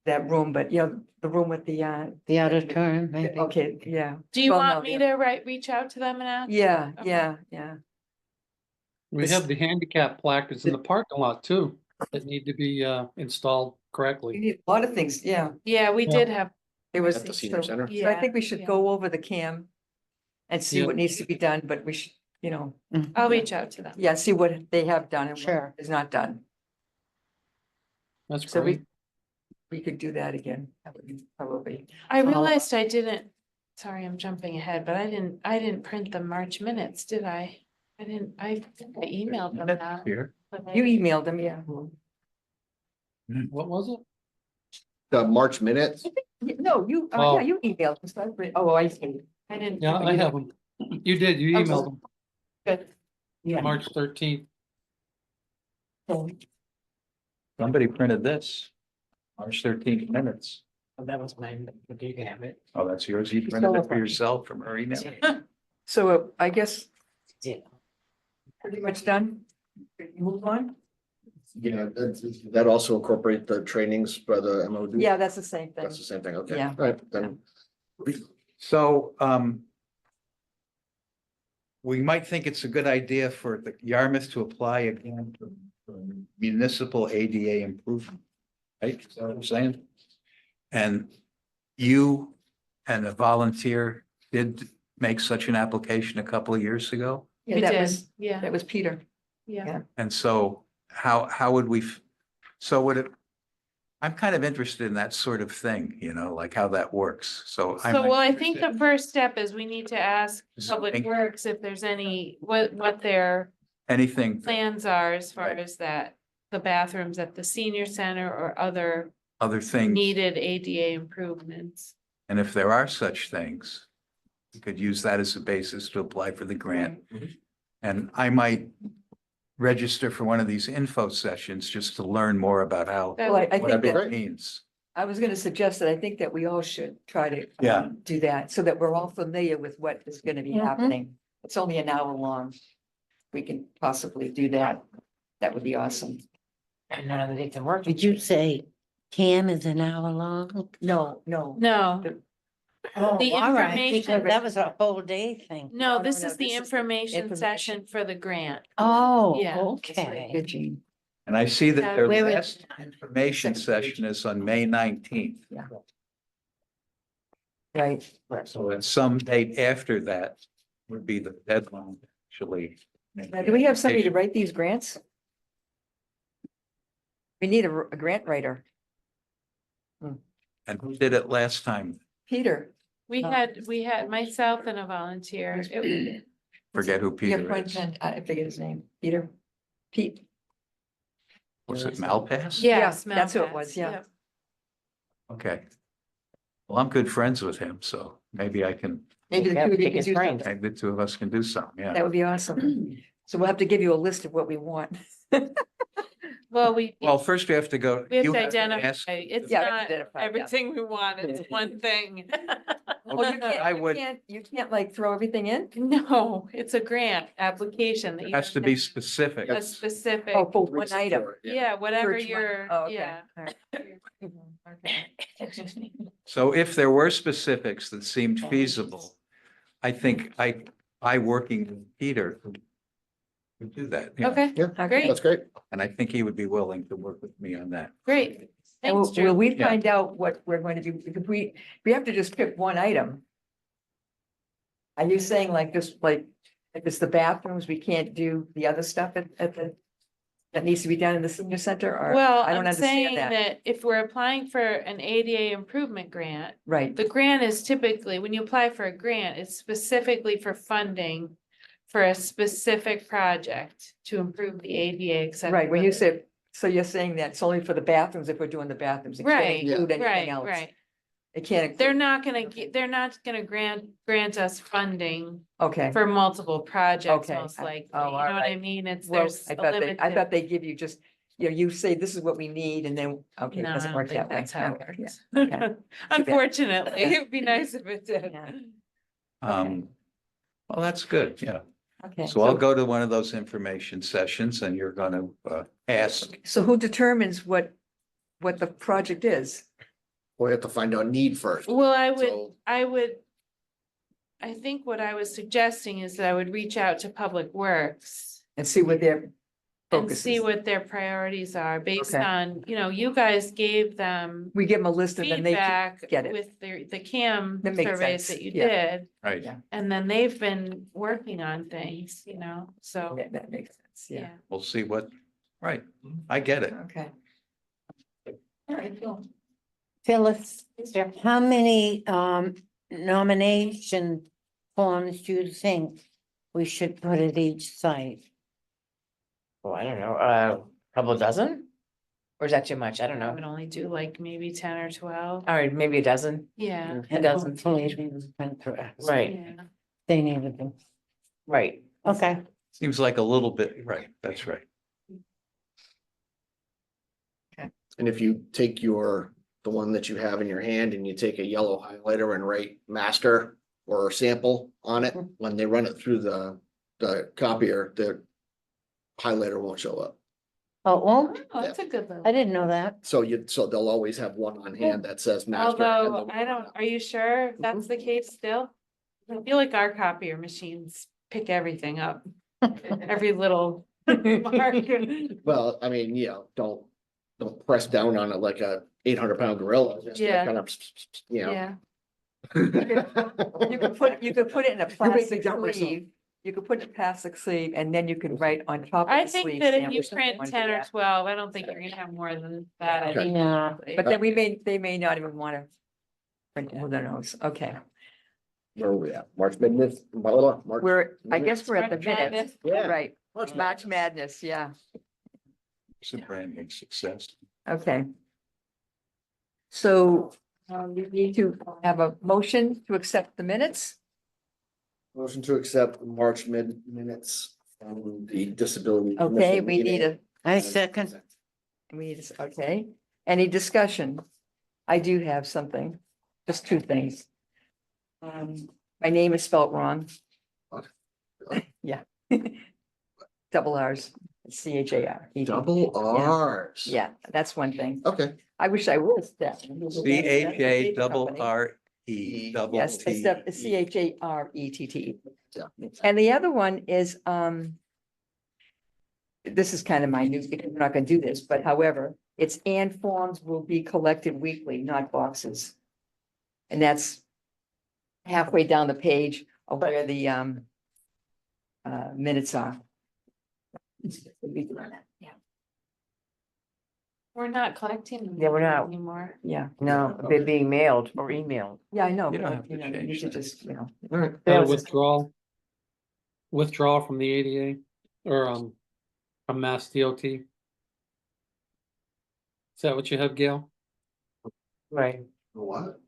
that room, but the room with the The auditorium, maybe. okay, yeah. Do you Well, want no, me yeah. to reach out to them and ask? Yeah, Okay. yeah. We This- have the handicap placards in the parking lot too, that need to be installed We correctly. need a lot of things, yeah. Yeah, we Yeah. did have, There was, At the senior so center? I yeah. think we should yeah. go over the CAM and see Yeah. what needs to be done, but we should, I'll reach out to them. yeah, see what they have done and Sure. what is not done. That's So great. we could do that again. That would be probably. I Follow up. realized I didn't, sorry, I'm jumping ahead, but I didn't print the March minutes, did I? I think I emailed them out. Here. but I- You emailed them, yeah. What was it? The March minutes? No, yeah, Oh. you emailed. them, so I read- Oh, I see. I didn't. Yeah, I have them. You did, you Okay. emailed them Good. Yeah. March 13th. Somebody printed this. March 13th minutes. That was mine, but you can have it. Oh, that's yours. You printed it for yourself from her email. So I guess Yeah. pretty much done. Move on. Yeah, that also incorporate the trainings by the MOD? Yeah, that's the same thing. That's the same thing, okay. Yeah. All right, then, So, we might think it's a good idea for the Yarmouth to apply again for municipal ADA improvement. Right, is that what I'm saying? And you and a volunteer did make such an application a couple of years ago. Yeah, We that did, was, yeah, that was Peter. yeah. And so how would we, so would it, I'm kind of interested in that sort of thing, like how that works. So. So, might well, be I think the interested first step is we need to ask Public Zoning. Works if there's any, what their in Anything, plans are as far Right. as that, the bathrooms at the senior center or other other things. needed ADA improvements. And if there are such things, you could use that as a basis to apply for the grant. And I might register for one of these info sessions just to learn more about how, That Well, would- I what think that that, means. I was gonna suggest that I think that we all should try to Yeah. do that, so that we're all familiar with what is gonna be Mhm. happening. It's only an hour long. We can possibly do that. That would be awesome. And none of the dates are working. Did you say CAM is an hour long? No. No, Oh, The all right, information- because that was a whole day thing. no, no, this no, is the this is the information information. session for the grant. Oh, Yeah. okay. Good, Jean. And I see that their Where is- last information session is on May 19th. Right. So at some date after that would be the deadline, actually. Now, do we have somebody to write these grants? We need a grant writer. And who did it last time? Peter. We Oh. had myself and a volunteer. forget who Your Peter friend, is. I forget his name, Peter, Pete. Was it Malpass? Yes. that's who it Malpass, was, yeah. yep. Okay. Well, I'm good friends with him, so maybe I can, Maybe the Yeah, two of you pick can his do brains. something. maybe the two of us can do something, yeah. That would be awesome. So we'll have to give you a list of what we want. Well, we First we have to go. have you to ask- identify, it's Yeah, we have to not identify, yeah. everything we want, it's one thing. Oh, you can't, I would- you can't like throw everything in? No, it's a grant application that It you. has have to be specific. A specific, Oh, for one item. yeah, whatever Search one. your, Oh, okay. yeah. All right. Okay. So if there were specifics that seemed feasible, I think I working with Peter would do that. yeah. Okay, Yeah, great, that's great. And I think he would be willing to work with me on that. great. And Thanks, will Drew. we Yeah. find out what we're going to do? If we have to just pick one item. Are you saying like just like, if it's the bathrooms, we can't do the other stuff at the, that needs to be done in the senior center or? Well, I don't I'm saying understand that if we're applying for an ADA improvement grant, Right, the grant is typically, when you apply for a grant, it's specifically for funding for a specific project to improve the ADA accessibility. right. When you say, so you're saying that it's only for the bathrooms if we're doing the bathrooms. It can't Right, include anything right, else. right. It can't. They're include- not gonna get, they're not gonna grant us funding Okay. for multiple projects, Okay. most likely, Oh, you know all what I right. mean? It's, Well, there's I a thought they limited. give you just, you say this is what we need and then, okay, it No, I doesn't don't work think that way. that's how it Okay, works. yeah, okay. Unfortunately, it'd be nice if it did. Yeah. Well, that's good, yeah. Okay. So I'll go to one of those information sessions and you're gonna ask. So who determines what the project is? We have to find out need first. Well, So- I think what I was suggesting is that I would reach out to Public Works And see what their and focus see is. what their priorities are based Okay. on, you guys gave them We give them a list and then they. feedback get it. with the CAM That makes surveys sense, that you yeah. did. Right. Yeah. And then they've been working on things, so, Yeah, that makes sense, yeah, yeah. We'll see what, right, I get it. okay. All right, Phil. Phyllis, how many nomination forms do you think we should put at each site? Oh, I don't know, couple dozen? Or is that too much? I don't I know. would only do like maybe 10 or 12. All right, maybe a dozen. Yeah, A dozen. Hopefully they went through it. Right, yeah. They needed them. right. Okay, Seems like a little bit, right, that's right. And if you take the one that you have in your hand and you take a yellow highlighter and write master or sample on it, when they run it through the copier, the highlighter won't show up. oh, well, Oh, that's a good little. I didn't know that. So they'll always have one on hand that says master. and Although, the I don't, are you sure that's the case still? I feel like our copier machines pick everything up, every little mark. Well, I mean, don't press down on it like a 800-pound gorilla. Just Yeah. kind of, Yeah, You could put it in a make me plastic doubt myself. sleeve. You could put it in a plastic sleeve and then you could write on top of I the think sleeve. that if stamp you something print on 10 or that. 12, I don't think you're gonna have more than that. I Okay. think. Yeah. But then they may not even want to print, who knows, okay. Where are we at? March Madness? March. I guess we're at the March minutes, Madness. Yeah. right, March March Madness, yeah, It's a brand new success. okay. So, we need to have a motion to accept the minutes. Motion to accept the March minutes from the disability. Okay, Commission we need meeting. I second. okay, any discussion? I do have something, just two things. My name is spelled wrong. What? Yeah. Double R's, CHAR. Double R's. Yeah, that's one thing. Okay, I wish I was that. CHA double RE double Yes, T. except CHARETT. Yeah. And the other one is, this is kind of minute because we're not gonna do this, but however, it's and forms will be collected weekly, not boxes. And that's halfway down the page of where the minutes are. Yeah, We're not collecting them. Yeah, we're not. Anymore. yeah, No, they're being mailed or emailed. yeah, I know, You don't but have to you know, you change should that. just, All right. Withdrawal. withdrawal from the ADA or from Mass DOT. Is that what you have, Gail? Right. What?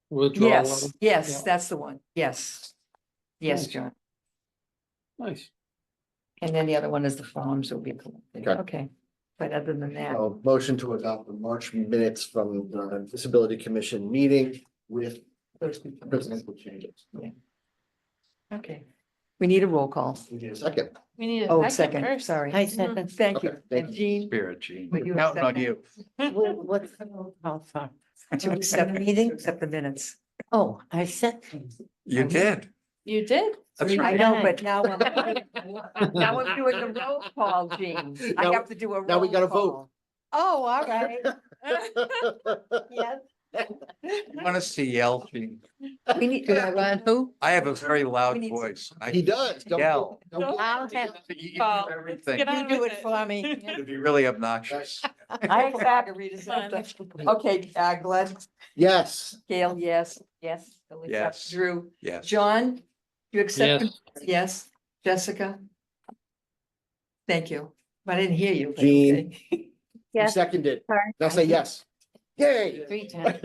Withdrawal Yes, letter? yes, Yeah. that's the one. Yes. Yes, Nice. John. Nice. And then the other one is the forms will be collected. Okay. Okay. But other than that, Motion to adopt the March minutes from the Disability Commission meeting with those two things. presidential changes. Okay. We need a roll call. We need a second. We need Oh, a second second, first. sorry. I second. Thank you. Okay, thank And you. Jean, Spirit, Gene. But you Counting on second. you. What's the roll call for? to accept the meeting, accept the minutes. Oh, I said. You did. You did? That's I right. know, but now I'm, now I'm doing the roll call, Jean. I Now- have to do a roll now we gotta vote. call. Oh, all right. Yes. I want to see yell, Gene. We need, Who? I have a very loud We need- voice. I He does. Don't- Yell. don't- I'll have, You do Paul, everything. get on you do with it for me. It'd be really obnoxious. I have margaritas after. Okay, Glenn, Yes. Gail, yes, yes. Phyllis, Yes. Drew, Yes. John, you accept? Yes. Yes, Jessica? Thank you. I didn't hear you. but Jean. okay. You Yes, seconded. sorry. Now say yes. Yay. 3 times.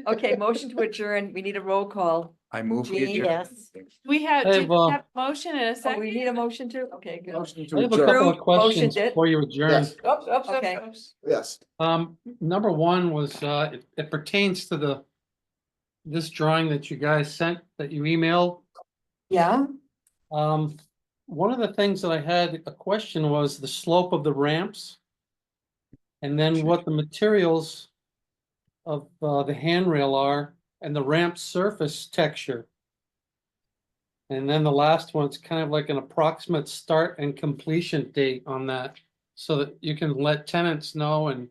Okay, motion to adjourn. We need a roll call. I move. we Jean, adjourn. yes. We have, Hey, did we Bob. have a motion in a Oh, second? we need a motion too? Okay, good. Motion I to have a adjourn. couple of Drew, questions motioned it. before you adjourn. Yes, Oops, oops, oops, Okay. oops. yes. Number one was, it pertains to this drawing that you guys sent, that you emailed. Yeah, One of the things that I had a question was the slope of the ramps. And then what the materials of, the handrail are and the ramp surface texture. And then the last one's kind of like an approximate start and completion date on that. So that you can let tenants know and,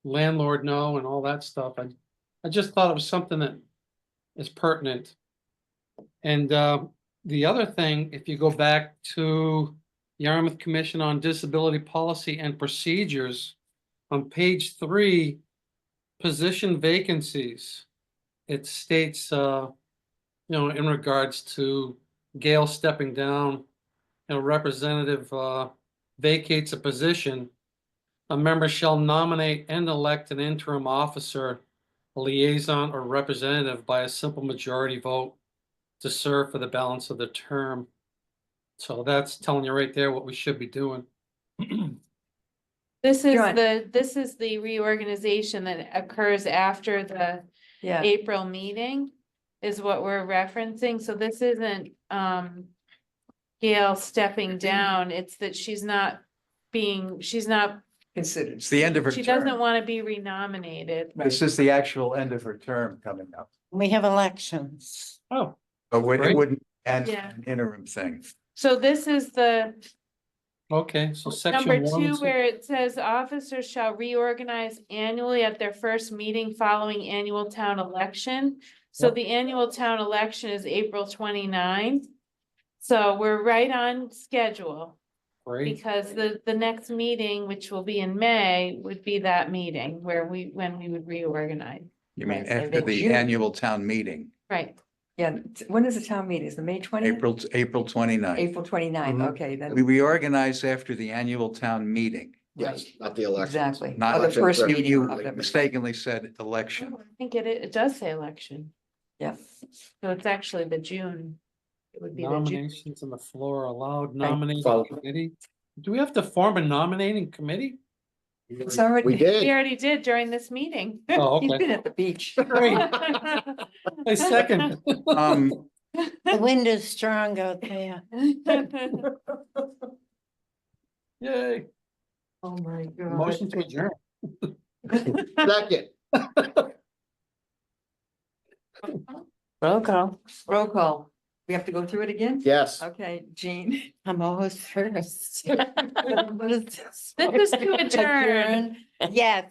landlord know and all that stuff. I just thought it was something that is pertinent. And, the other thing, if you go back to Yarmouth Commission on Disability Policy and Procedures, on page 3, position vacancies, it states, in regards to Gail stepping down, and a representative, vacates a position, a member shall nominate and elect an interim officer, a liaison or representative by a simple majority vote to serve for the balance of the term. So that's telling you right there what we should be doing. This is John. this is the reorganization that occurs after the yeah. April meeting is what we're referencing. So this isn't, Gail stepping down. It's that she's not, Considered. It's the end of her she doesn't term. want to be renominated. This is the actual end of her term coming up. We have elections. Oh, But it Great. wouldn't end Yeah. an interim thing. So this is the okay, so section number 1. 2, where it says officers shall reorganize annually at their first meeting following annual town election. So Yep. the annual town election is April 29th. So we're right on schedule Great, because the next meeting, which will be in May, would be that meeting when we would reorganize. You mean Right, and after then the June. annual town meeting, Right. Yeah, when is the town meeting? Is it May 20th? April 29th. April 29th, Mhm. okay, then, We reorganize after the annual town meeting. Yes, not the election. exactly. Not Or the election, first but- meeting. You of the- mistakenly said election. I think it does say election. Yeah, So it's actually the June. It would be the June. nominations on the floor allowed, Follow. nominating committee. Do we have to form a nominating committee? it's already. We We did. already did during this meeting. Oh, He's okay, been at the beach. great, I second. The wind is strong out there. Yay, Oh, my God. motion to adjourn. Second. Roll call. Roll call. We have to go through it again? Yes. Okay, Jean. I'm always first. What is this? This is to adjourn. Yes.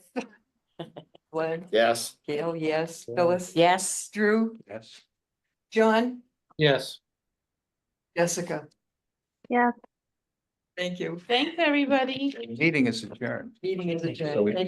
Glenn, Yes. Gail, yes. Phyllis? Yes. Drew? Yes. John? Yes. Jessica? Yeah. Thank you. Thanks, everybody. Meeting is adjourned. Meeting is So adjourned. we- Thank